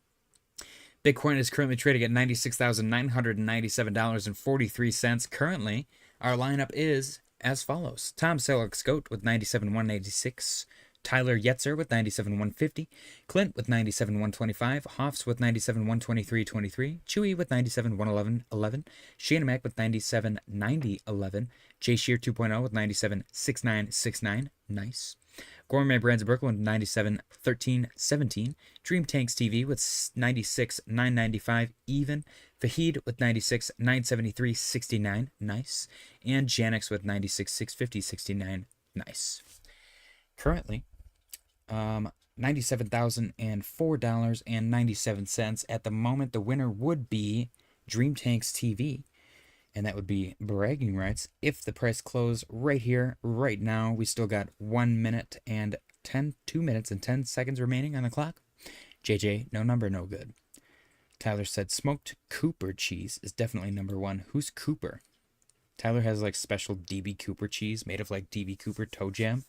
Bitcoin is currently trading at $96,997.43. Currently, our lineup is as follows. Tom Selleck's Goat with 97,186. Tyler Yetzer with 97,150. Clint with 97,125. Hoffs with 97,123.23. Chewy with 97,111.11. Shana Mac with 97,90.11. Jay Shear 2.0 with 97,6969. Nice. Gourmet Brands of Brooklyn with 97,13.17. Dream Tanks TV with 96,995 even. Fahid with 96,973.69. Nice. And Janix with 96,650.69. Nice. Currently, $97,004.97. At the moment, the winner would be Dream Tanks TV, and that would be bragging rights. If the price closed right here, right now, we still got 1 minute and 2 minutes and 10 seconds remaining on the clock. JJ, no number, no good. Tyler said smoked Cooper cheese is definitely number one. Who's Cooper? Tyler has like special DB Cooper cheese made of like DB Cooper toe jam.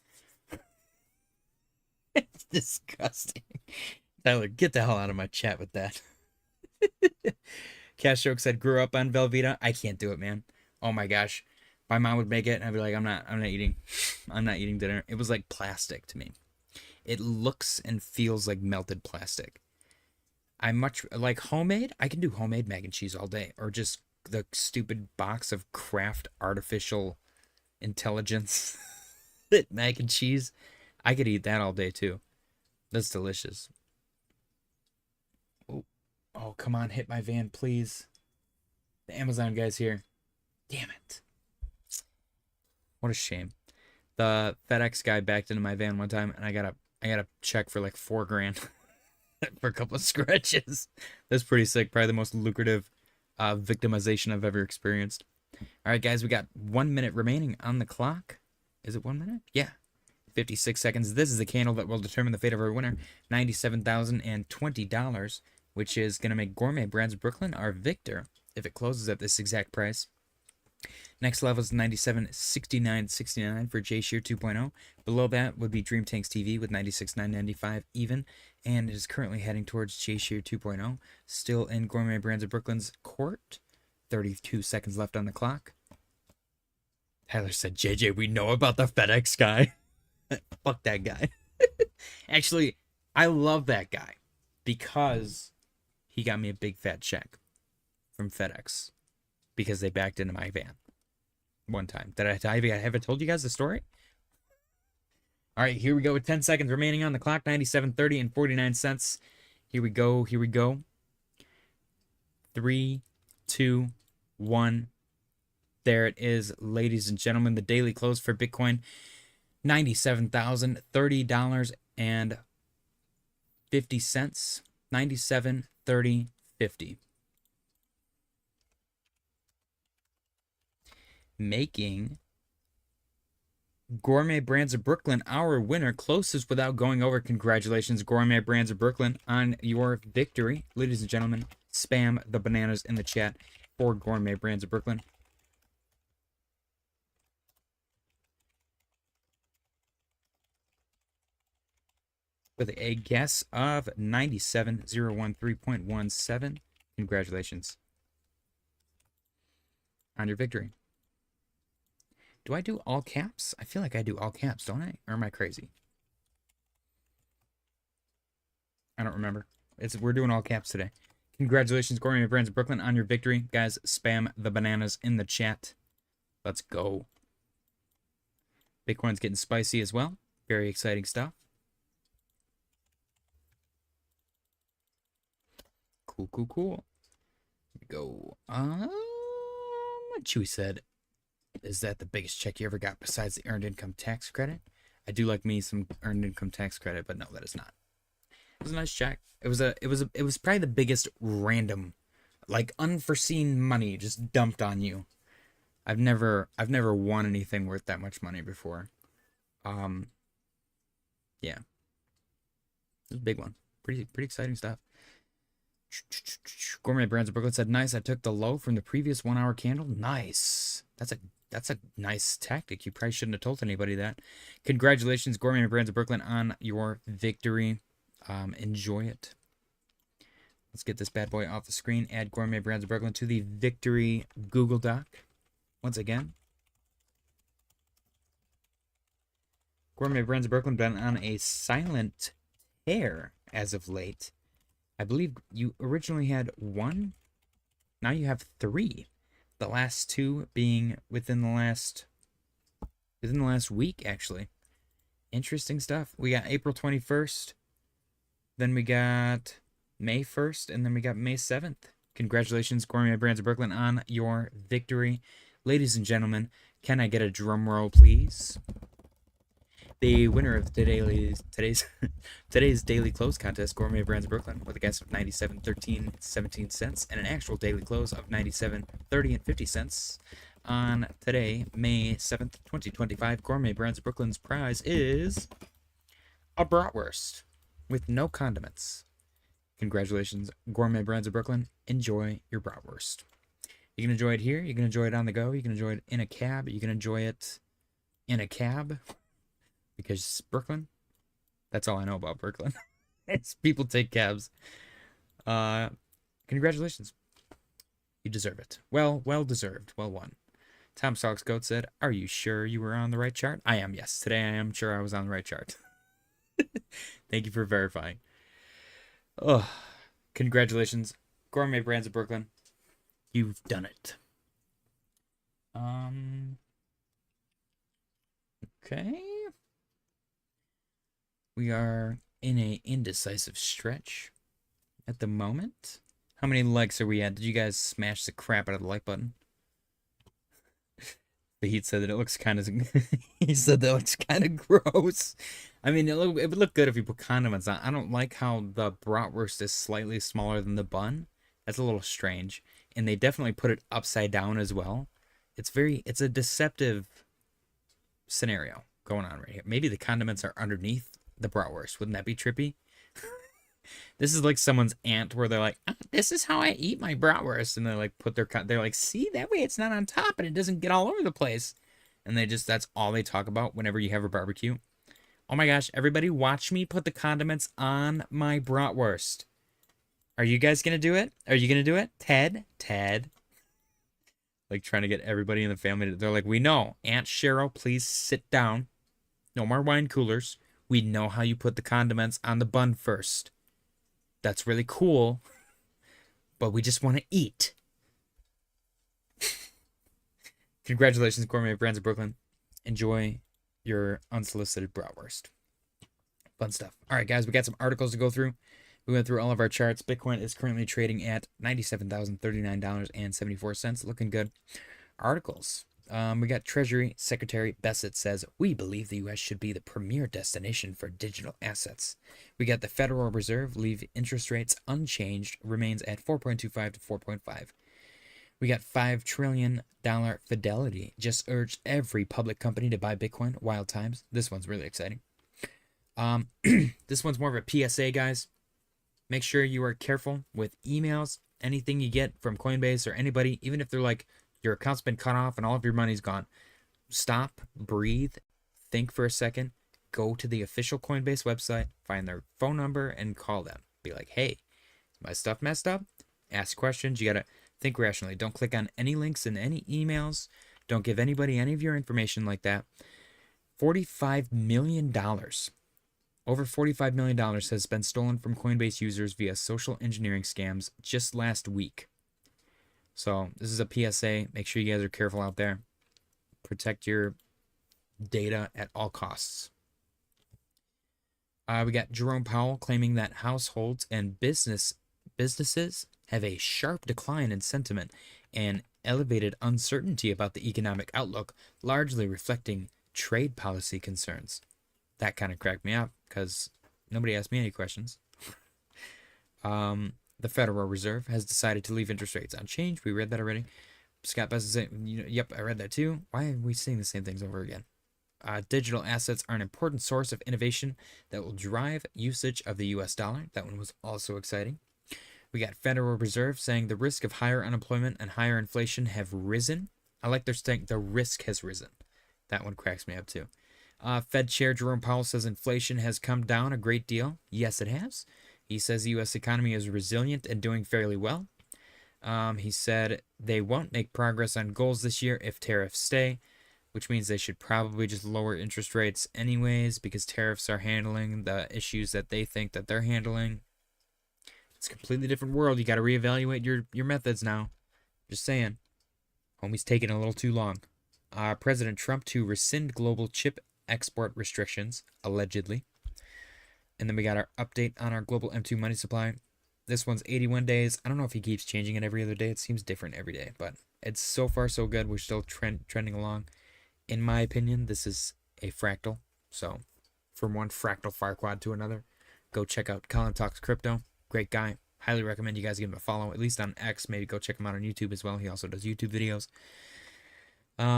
It's disgusting. Tyler, get the hell out of my chat with that. Cash Joke said, grew up on Velveeta. I can't do it, man. Oh my gosh. My mom would make it and I'd be like, I'm not eating. I'm not eating dinner. It was like plastic to me. It looks and feels like melted plastic. I much like homemade. I can do homemade mac and cheese all day, or just the stupid box of Kraft artificial intelligence mac and cheese. I could eat that all day too. That's delicious. Oh, come on, hit my van, please. The Amazon guy's here. Damn it. What a shame. The FedEx guy backed into my van one time, and I got a check for like $4 grand for a couple of scratches. That's pretty sick. Probably the most lucrative victimization I've ever experienced. All right, guys, we got 1 minute remaining on the clock. Is it 1 minute? Yeah. 56 seconds. This is the candle that will determine the fate of our winner. $97,020, which is going to make Gourmet Brands Brooklyn our victor if it closes at this exact price. Next level is 97.69.69 for J Shear 2.0. Below that would be Dream Tanks TV with 96.995 even, and it is currently heading towards J Shear 2.0. Still in Gourmet Brands of Brooklyn's court. 32 seconds left on the clock. Tyler said, JJ, we know about the FedEx guy. Fuck that guy. Actually, I love that guy because he got me a big fat check from FedEx because they backed into my van one time. Did I haven't told you guys the story? All right, here we go with 10 seconds remaining on the clock. 97.30 and 49 cents. Here we go. 3, 2, 1. There it is, ladies and gentlemen. The daily close for Bitcoin. $97,030.50. 97.30.50. Making Gourmet Brands of Brooklyn our winner, closest without going over. Congratulations, Gourmet Brands of Brooklyn, on your victory. Ladies and gentlemen, spam the bananas in the chat for Gourmet Brands of Brooklyn. With a guess of 97,013.17. Congratulations on your victory. Do I do all caps? I feel like I do all caps, don't I? Or am I crazy? I don't remember. We're doing all caps today. Congratulations, Gourmet Brands of Brooklyn, on your victory. Guys, spam the bananas in the chat. Let's go. Bitcoin's getting spicy as well. Very exciting stuff. Cool. Go. Chewy said, is that the biggest check you ever got besides the earned income tax credit? I do like me some earned income tax credit, but no, that is not. It was a nice check. It was probably the biggest random, like unforeseen money just dumped on you. I've never won anything worth that much money before. Yeah. It was a big one. Pretty exciting stuff. Gourmet Brands of Brooklyn said, nice. I took the low from the previous 1 hour candle. Nice. That's a nice tactic. You probably shouldn't have told anybody that. Congratulations, Gourmet Brands of Brooklyn, on your victory. Enjoy it. Let's get this bad boy off the screen. Add Gourmet Brands of Brooklyn to the victory Google Doc. Once again. Gourmet Brands of Brooklyn been on a silent tear as of late. I believe you originally had 1. Now you have 3. The last 2 being within the last week, actually. Interesting stuff. We got April 21st. Then we got May 1st. And then we got May 7th. Congratulations, Gourmet Brands of Brooklyn, on your victory. Ladies and gentlemen, can I get a drum roll, please? The winner of today's daily close contest, Gourmet Brands of Brooklyn, with a guess of 97.13 cents and an actual daily close of 97.30 50 cents. On today, May 7th, 2025, Gourmet Brands of Brooklyn's prize is a bratwurst with no condiments. Congratulations, Gourmet Brands of Brooklyn. Enjoy your bratwurst. You can enjoy it here. You can enjoy it on the go. You can enjoy it in a cab. You can enjoy it in a cab. Because Brooklyn, that's all I know about Brooklyn. It's people take cabs. Congratulations. You deserve it. Well deserved. Well won. Tom Socks Goat said, are you sure you were on the right chart? I am, yes. Today I am sure I was on the right chart. Thank you for verifying. Oh, congratulations. Gourmet Brands of Brooklyn. You've done it. Okay. We are in a indecisive stretch at the moment. How many likes are we at? Did you guys smash the crap out of the like button? The Heat said that it looks kind of... he said that looks kind of gross. I mean, it would look good if you put condiments on. I don't like how the bratwurst is slightly smaller than the bun. That's a little strange. And they definitely put it upside down as well. It's a deceptive scenario going on right here. Maybe the condiments are underneath the bratwurst. Wouldn't that be trippy? This is like someone's aunt where they're like, this is how I eat my bratwurst. And they like they're like, see, that way it's not on top and it doesn't get all over the place. And that's all they talk about whenever you have a barbecue. Oh my gosh, everybody watch me put the condiments on my bratwurst. Are you guys going to do it? Are you going to do it? Ted? Like trying to get everybody in the family. They're like, we know. Aunt Cheryl, please sit down. No more wine coolers. We know how you put the condiments on the bun first. That's really cool. But we just want to eat. Congratulations, Gourmet Brands of Brooklyn. Enjoy your unsolicited bratwurst. Fun stuff. All right, guys, we got some articles to go through. We went through all of our charts. Bitcoin is currently trading at $97,039.74. Looking good. Articles. We got Treasury Secretary Bessett says, we believe the U.S. should be the premier destination for digital assets. We got the Federal Reserve leave interest rates unchanged, remains at 4.25 to 4.5. We got $5 trillion Fidelity just urged every public company to buy Bitcoin. Wild times. This one's really exciting. This one's more of a PSA, guys. Make sure you are careful with emails, anything you get from Coinbase or anybody, even if they're like, your account's been cut off and all of your money's gone. Stop, breathe, think for a second, go to the official Coinbase website, find their phone number, and call them. Be like, hey, is my stuff messed up? Ask questions. You got to think rationally. Don't click on any links in any emails. Don't give anybody any of your information like that. $45 million. Over $45 million has been stolen from Coinbase users via social engineering scams just last week. So this is a PSA. Make sure you guys are careful out there. Protect your data at all costs. We got Jerome Powell claiming that households and business businesses have a sharp decline in sentiment and elevated uncertainty about the economic outlook, largely reflecting trade policy concerns. That kind of cracked me up because nobody asked me any questions. The Federal Reserve has decided to leave interest rates unchanged. We read that already. Scott Best is saying, yep, I read that too. Why are we seeing the same things over again? Digital assets are an important source of innovation that will drive usage of the US dollar. That one was also exciting. We got Federal Reserve saying the risk of higher unemployment and higher inflation have risen. I like their saying the risk has risen. That one cracks me up too. Fed Chair Jerome Powell says inflation has come down a great deal. Yes, it has. He says the U.S. economy is resilient and doing fairly well. He said they won't make progress on goals this year if tariffs stay, which means they should probably just lower interest rates anyways because tariffs are handling the issues that they think that they're handling. It's a completely different world. You got to reevaluate your methods now. Just saying. Homie's taking a little too long. President Trump to rescind global chip export restrictions, allegedly. And then we got our update on our global M2 money supply. This one's 81 days. I don't know if he keeps changing it every other day. It seems different every day, but it's so far so good. We're still trending along. In my opinion, this is a fractal. So from one fractal firequad to another, go check out Colin Talks Crypto. Great guy. Highly recommend you guys give him a follow, at least on X. Maybe go check him out on YouTube as well. He also does YouTube videos.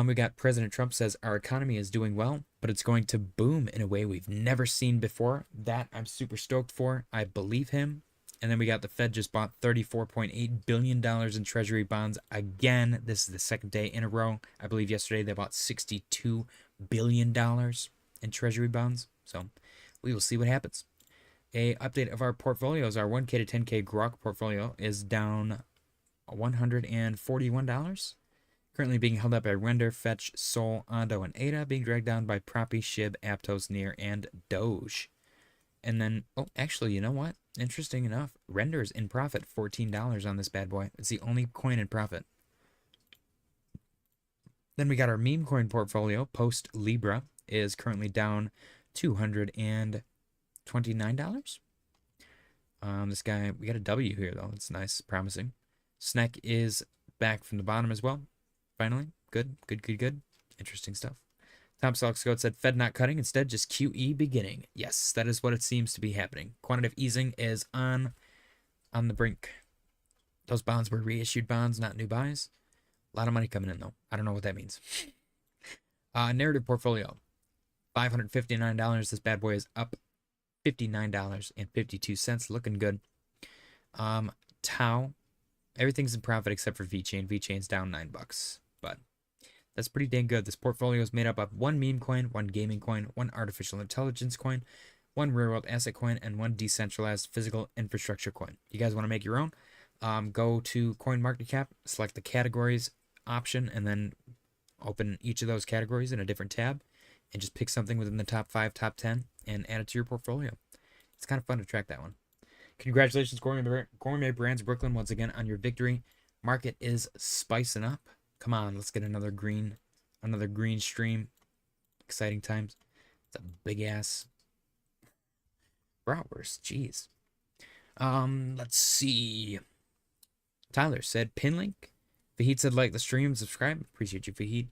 We got President Trump says our economy is doing well, but it's going to boom in a way we've never seen before. That I'm super stoked for. I believe him. And then we got the Fed just bought $34.8 billion in Treasury bonds. Again, this is the second day in a row. I believe yesterday they bought $62 billion in Treasury bonds. So we will see what happens. A update of our portfolios. Our 1K to 10K Grok portfolio is down $141. Currently being held up by Render, Fetch, Sol, Ondo, and ADA. Being dragged down by Proppy, Shib, Aptos, Near, and Doge. And then, oh, actually, you know what? Interesting enough, Render's in profit, $14 on this bad boy. It's the only coin in profit. Then we got our Memecoin portfolio. Post Libra is currently down $229. This guy, we got a W here, though. It's nice, promising. SNEK is back from the bottom as well. Finally, good. Interesting stuff. Tom Salkscoat said, Fed not cutting, instead just QE beginning. Yes, that is what it seems to be happening. Quantitative easing is on the brink. Those bonds were reissued bonds, not new buys. A lot of money coming in, though. I don't know what that means. Narrative portfolio, $559. This bad boy is up $59.52. Looking good. Tau, everything's in profit except for VeChain. VeChain's down $9. But that's pretty dang good. This portfolio is made up of one meme coin, one gaming coin, one artificial intelligence coin, one real world asset coin, and one decentralized physical infrastructure coin. You guys want to make your own? Go to CoinMarketCap, select the categories option, and then open each of those categories in a different tab, and just pick something within the top 5, top 10, and add it to your portfolio. It's kind of fun to track that one. Congratulations, Gourmet Brands Brooklyn, once again on your victory. Market is spicing up. Come on, let's get another green stream. Exciting times. It's a big ass bratwurst. Jeez. Let's see. Tyler said pin link. Fahid said like the stream, subscribe. Appreciate you, Fahid.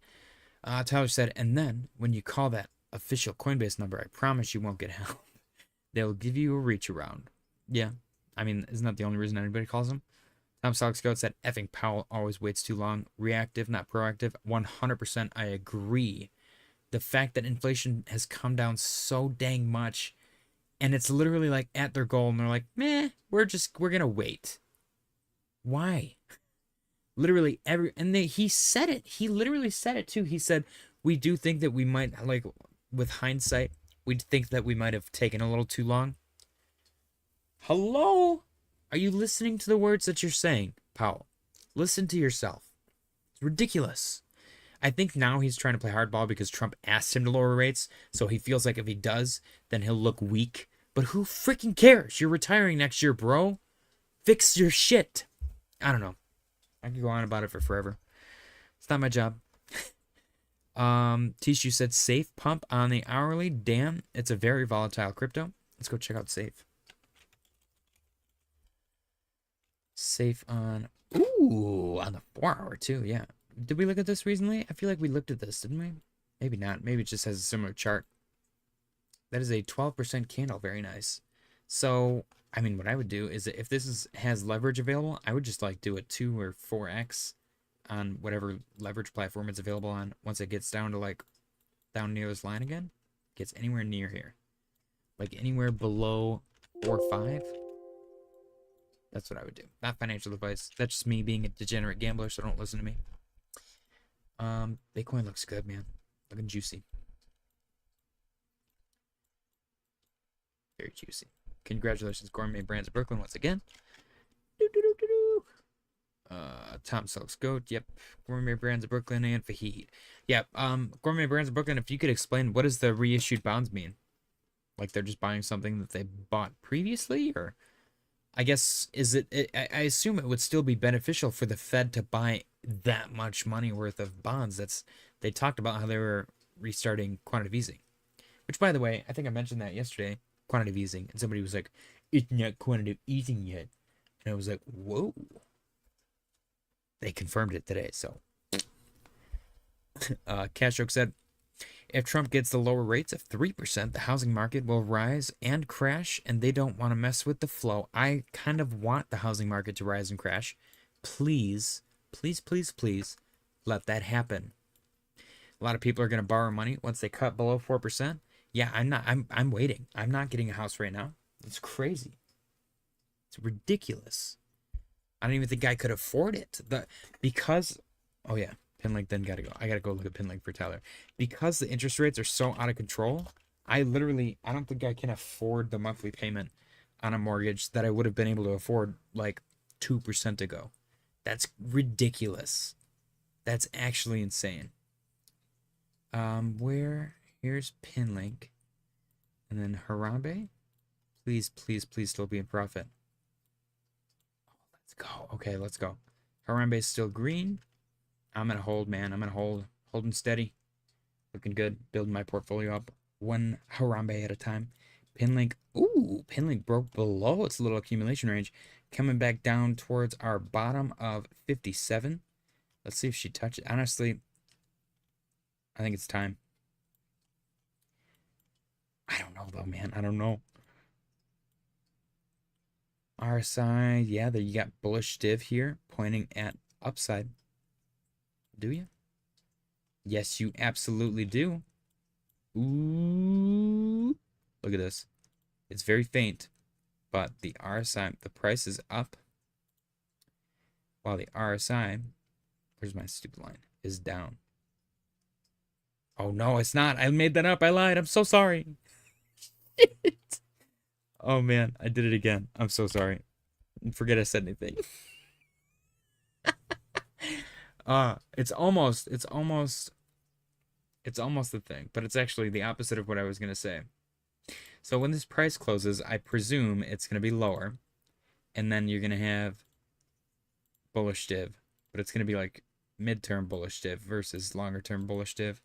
Tyler said, and then when you call that official Coinbase number, I promise you won't get help. They'll give you a reach around. Yeah, I mean, isn't that the only reason anybody calls them? Tom Salkscoat said, effing Powell always waits too long. Reactive, not proactive. 100% I agree. The fact that inflation has come down so dang much, and it's literally like at their goal, and they're like, meh, we're going to wait. Why? Literally he said it. He literally said it too. He said, we do think that we might, like, with hindsight, we think that we might have taken a little too long. Hello? Are you listening to the words that you're saying, Powell? Listen to yourself. It's ridiculous. I think now he's trying to play hardball because Trump asked him to lower rates, so he feels like if he does, then he'll look weak. But who freaking cares? You're retiring next year, bro. Fix your shit. I don't know. I could go on about it for forever. It's not my job. Tishu said safe pump on the hourly. Damn, it's a very volatile crypto. Let's go check out safe. Safe on. Ooh, on the 4-hour too. Yeah. Did we look at this recently? I feel like we looked at this, didn't we? Maybe not. Maybe it just has a similar chart. That is a 12% candle. Very nice. So, I mean, what I would do is that if has leverage available, I would just like do a 2 or 4x on whatever leverage platform it's available on. Once it gets down to like down near this line again, gets anywhere near here, like anywhere below 4 or 5. That's what I would do. Not financial advice. That's just me being a degenerate gambler, so don't listen to me. Bitcoin looks good, man. Looking juicy. Very juicy. Congratulations, Gourmet Brands of Brooklyn, once again. Tom Selks Goat. Yep. Gourmet Brands of Brooklyn and Fahid. Yep. Gourmet Brands of Brooklyn, if you could explain, what does the reissued bonds mean? Like they're just buying something that they bought previously, or I guess I assume it would still be beneficial for the Fed to buy that much money worth of bonds. They talked about how they were restarting quantitative easing, which, by the way, I think I mentioned that yesterday. Quantitative easing, and somebody was like, "It's not quantitative easing yet," and I was like, "Whoa!" They confirmed it today. So, Cashjoke said, if Trump gets the lower rates of 3%, the housing market will rise and crash, and they don't want to mess with the flow. I kind of want the housing market to rise and crash. Please, please, please, please let that happen. A lot of people are going to borrow money once they cut below 4%. Yeah, I'm waiting. I'm not getting a house right now. It's crazy. It's ridiculous. I don't even think I could afford it. Oh yeah. Pinlink then gotta go. I gotta go look at Pinlink for Tyler. Because the interest rates are so out of control, I don't think I can afford the monthly payment on a mortgage that I would have been able to afford like 2% ago. That's ridiculous. That's actually insane. Here's Pinlink. And then Harambe. Please, please, please still be in profit. Let's go. Okay, let's go. Harambe is still green. I'm gonna hold, man. I'm gonna hold. Holding steady. Looking good. Building my portfolio up one Harambe at a time. Pinlink. Ooh, Pinlink broke below its little accumulation range. Coming back down towards our bottom of 57. Let's see if she touches it. Honestly, I think it's time. I don't know, though, man. I don't know. RSI. Yeah, there you got bullish div here pointing at upside. Do you? Yes, you absolutely do. Ooh. Look at this. It's very faint, but the RSI, the price is up, while the RSI, where's my stupid line, is down. Oh, no, it's not. I made that up. I lied. I'm so sorry. Oh, man. I did it again. I'm so sorry. Forget I said anything. It's almost the thing, but it's actually the opposite of what I was going to say. So when this price closes, I presume it's going to be lower, and then you're going to have bullish div, but it's going to be like midterm bullish div versus longer term bullish div.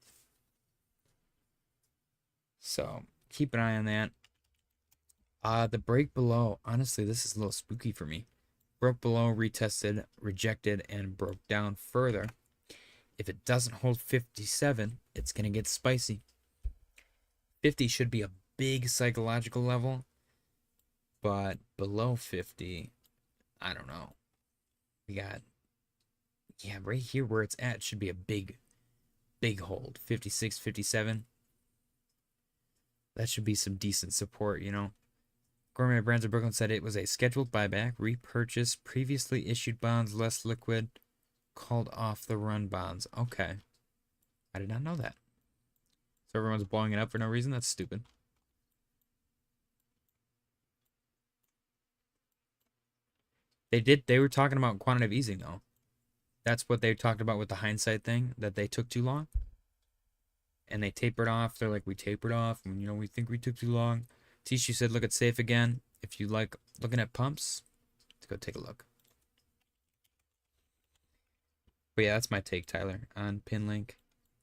So keep an eye on that. The break below, honestly, this is a little spooky for me. Broke below, retested, rejected, and broke down further. If it doesn't hold 57, it's going to get spicy. 50 should be a big psychological level, but below 50, I don't know. We got, yeah, right here where it's at should be a big hold. 56, 57. That should be some decent support, you know. Gourmet Brands of Brooklyn said it was a scheduled buyback, repurchase previously issued bonds, less liquid, called off the run bonds. Okay. I did not know that. So everyone's blowing it up for no reason? That's stupid. They were talking about quantitative easing, though. That's what they talked about with the hindsight thing, that they took too long. And they tapered off. They're like, we tapered off, and, you know, we think we took too long. Tishu said, look at safe again. If you like looking at pumps, let's go take a look. But yeah, that's my take, Tyler, on Pinlink.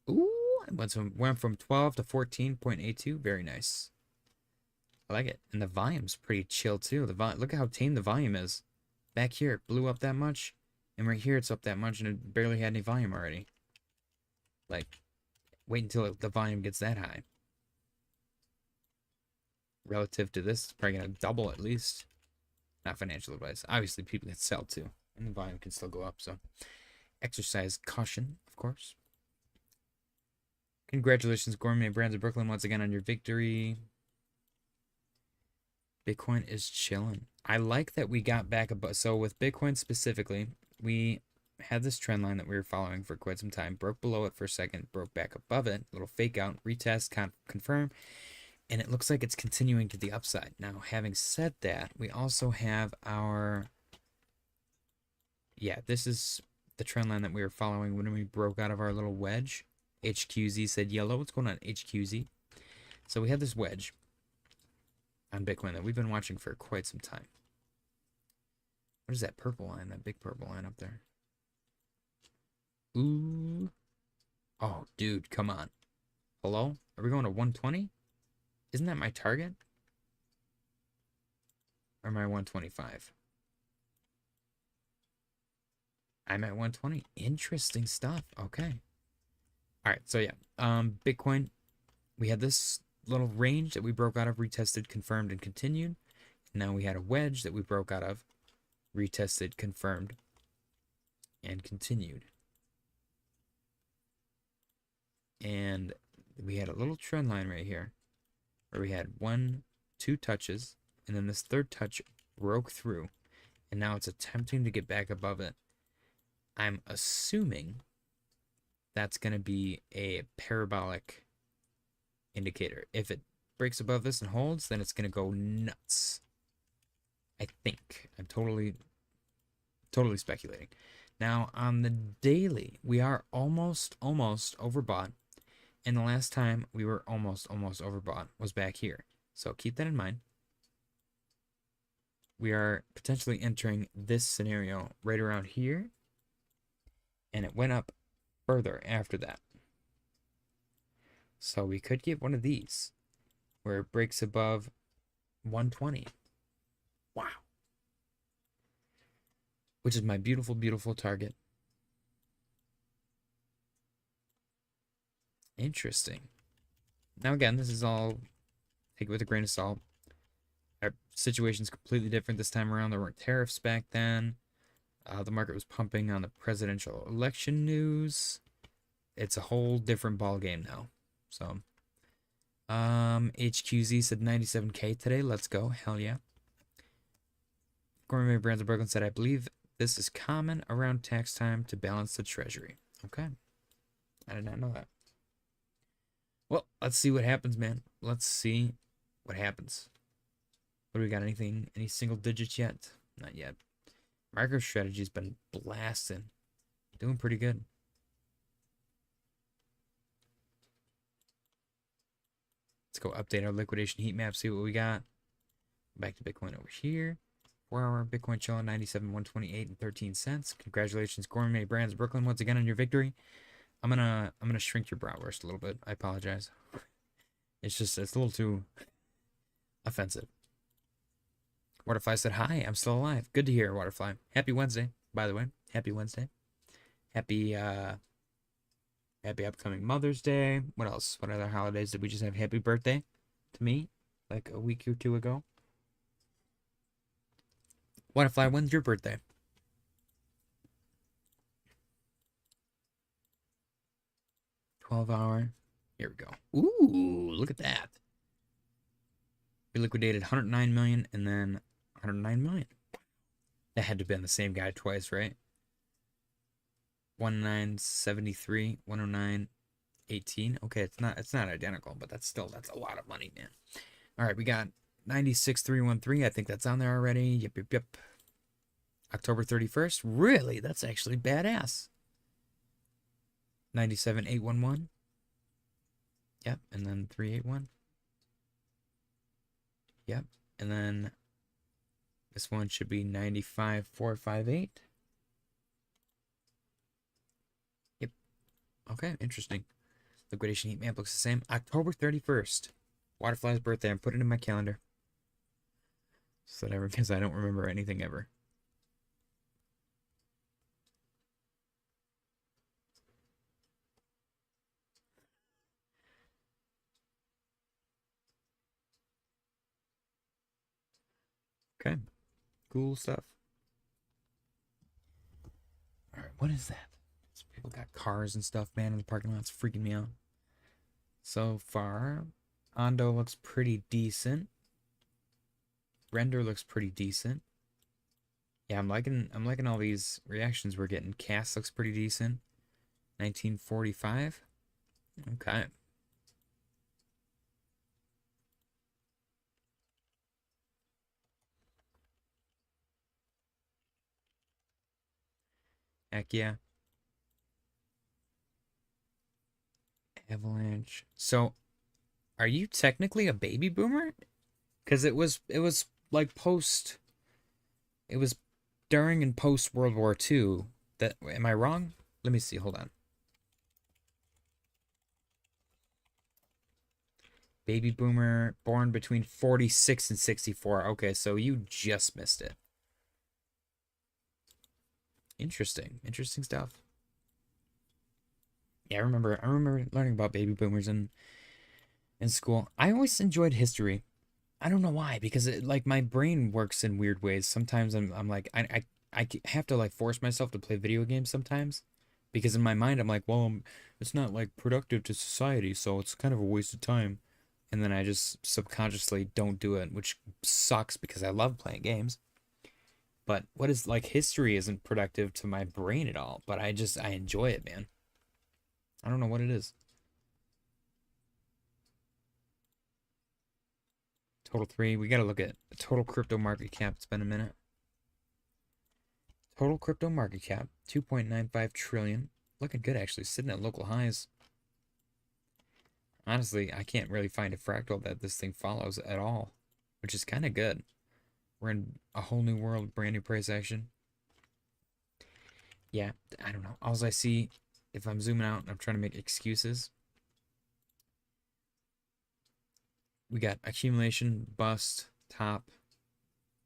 Ooh, went from 12 to 14.82. Very nice. I like it. And the volume's pretty chill, too. Look at how tame the volume is. Back here, it blew up that much. And right here, it's up that much, and it barely had any volume already. Like, wait until the volume gets that high. Relative to this, it's probably going to double at least. Not financial advice. Obviously, people can sell too. And the volume can still go up, so exercise caution, of course. Congratulations, Gourmet Brands of Brooklyn, once again on your victory. Bitcoin is chilling. I like that we got back above. So with Bitcoin specifically, we had this trend line that we were following for quite some time. Broke below it for a second, broke back above it. Little fake out, retest, confirm. And it looks like it's continuing to the upside. Now, having said that, we also have our... Yeah, this is the trend line that we were following when we broke out of our little wedge. HQZ said yellow. What's going on, HQZ? So we had this wedge on Bitcoin that we've been watching for quite some time. What is that purple line? That big purple line up there. Ooh. Oh, dude, come on. Hello? Are we going to 120? Isn't that my target? Or am I 125? I'm at 120. Interesting stuff. Okay. All right. So yeah, Bitcoin, we had this little range that we broke out of, retested, confirmed, and continued. Now we had a wedge that we broke out of, retested, confirmed, and continued. And we had a little trend line right here where we had 1, 2 touches, and then this third touch broke through, and now it's attempting to get back above it. I'm assuming that's going to be a parabolic indicator. If it breaks above this and holds, then it's going to go nuts. I think. I'm totally speculating. Now, on the daily, we are almost overbought. And the last time we were almost overbought was back here. So keep that in mind. We are potentially entering this scenario right around here. And it went up further after that. So we could get one of these where it breaks above 120. Wow. Which is my beautiful, beautiful target. Interesting. Now again, this is all, take it with a grain of salt. Our situation's completely different this time around. There weren't tariffs back then. The market was pumping on the presidential election news. It's a whole different ball game now. So, HQZ said 97K today. Let's go. Hell yeah. Gourmet Brands of Brooklyn said, I believe this is common around tax time to balance the treasury. Okay. I did not know that. Well, let's see what happens, man. Let's see what happens. What do we got? Anything? Any single digits yet? Not yet. MicroStrategy's been blasting. Doing pretty good. Let's go update our liquidation heat map, see what we got. Back to Bitcoin over here. 4-hour Bitcoin chilling 97, 128 and 13 cents. Congratulations, Gourmet Brands Brooklyn, once again on your victory. I'm gonna shrink your bratwurst a little bit. I apologize. It's a little too offensive. Waterfly said, hi, I'm still alive. Good to hear, Waterfly. Happy Wednesday, by the way. Happy Wednesday. Happy upcoming Mother's Day. What else? What other holidays did we just have? Happy birthday to me, like a week or two ago. Waterfly, when's your birthday? $12-hour. Here we go. Ooh, look at that. We liquidated 109 million and then 109 million. That had to have been the same guy twice, right? 1973, 109.18. Okay, it's not identical, but that's a lot of money, man. All right, we got 96,313. I think that's on there already. Yep. October 31st. Really? That's actually badass. 97,811. Yep, and then 381. Yep, and then this one should be 95,458. Yep. Okay, interesting. Liquidation heat map looks the same. October 31st. Waterfly's birthday. I'm putting it in my calendar. So that because I don't remember anything ever. Okay. Cool stuff. All right, what is that? People got cars and stuff, man, in the parking lot. It's freaking me out. So far, Ondo looks pretty decent. Render looks pretty decent. Yeah, I'm liking all these reactions we're getting. Cast looks pretty decent. 1945. Okay. Heck yeah. Avalanche. So, are you technically a baby boomer? Because it was like post. It was during and post World War II. That am I wrong? Let me see. Hold on. Baby boomer born between 46 and 64. Okay, so you just missed it. Interesting. Interesting stuff. Yeah, I remember learning about baby boomers in school. I always enjoyed history. I don't know why, because it, like my brain works in weird ways. Sometimes I'm like I have to like force myself to play video games sometimes because in my mind I'm like, well, it's not like productive to society, so it's kind of a waste of time. And then I just subconsciously don't do it, which sucks because I love playing games. But what is like history isn't productive to my brain at all, but I enjoy it, man. I don't know what it is. Total 3, we gotta look at total crypto market cap. It's been a minute. Total crypto market cap, 2.95 trillion. Looking good, actually, sitting at local highs. Honestly, I can't really find a fractal that this thing follows at all, which is kind of good. We're in a whole new world, brand new price action. Yeah, I don't know. All I see, if I'm zooming out and I'm trying to make excuses, we got accumulation, bust, top,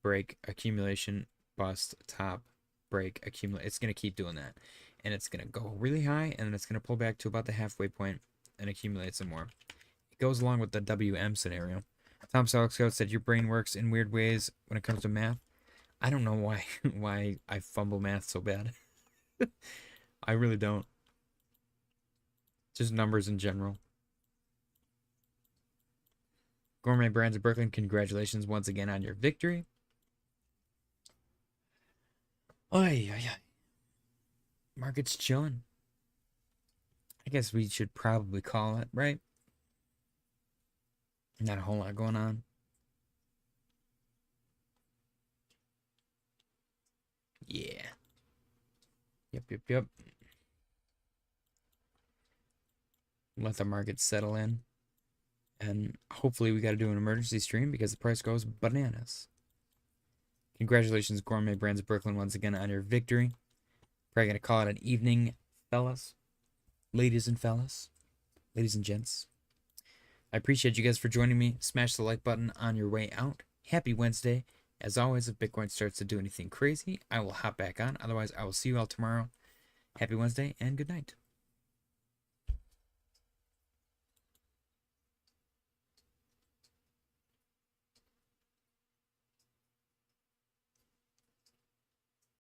break, accumulation, bust, top, break, accumulate. It's going to keep doing that. And it's going to go really high, and then it's going to pull back to about the halfway point and accumulate some more. It goes along with the WM scenario. Tom Selleck said your brain works in weird ways when it comes to math. I don't know why I fumble math so bad. I really don't. Just numbers in general. Gourmet Brands of Brooklyn, congratulations once again on your victory. Ay, ay, ay. Market's chilling. I guess we should probably call it, right? Not a whole lot going on. Yeah. Yep. Let the market settle in. And hopefully we got to do an emergency stream because the price goes bananas. Congratulations, Gourmet Brands of Brooklyn, once again on your victory. Probably going to call it an evening, fellas. Ladies and fellas. Ladies and gents. I appreciate you guys for joining me. Smash the like button on your way out. Happy Wednesday. As always, if Bitcoin starts to do anything crazy, I will hop back on. Otherwise, I will see you all tomorrow. Happy Wednesday and good night.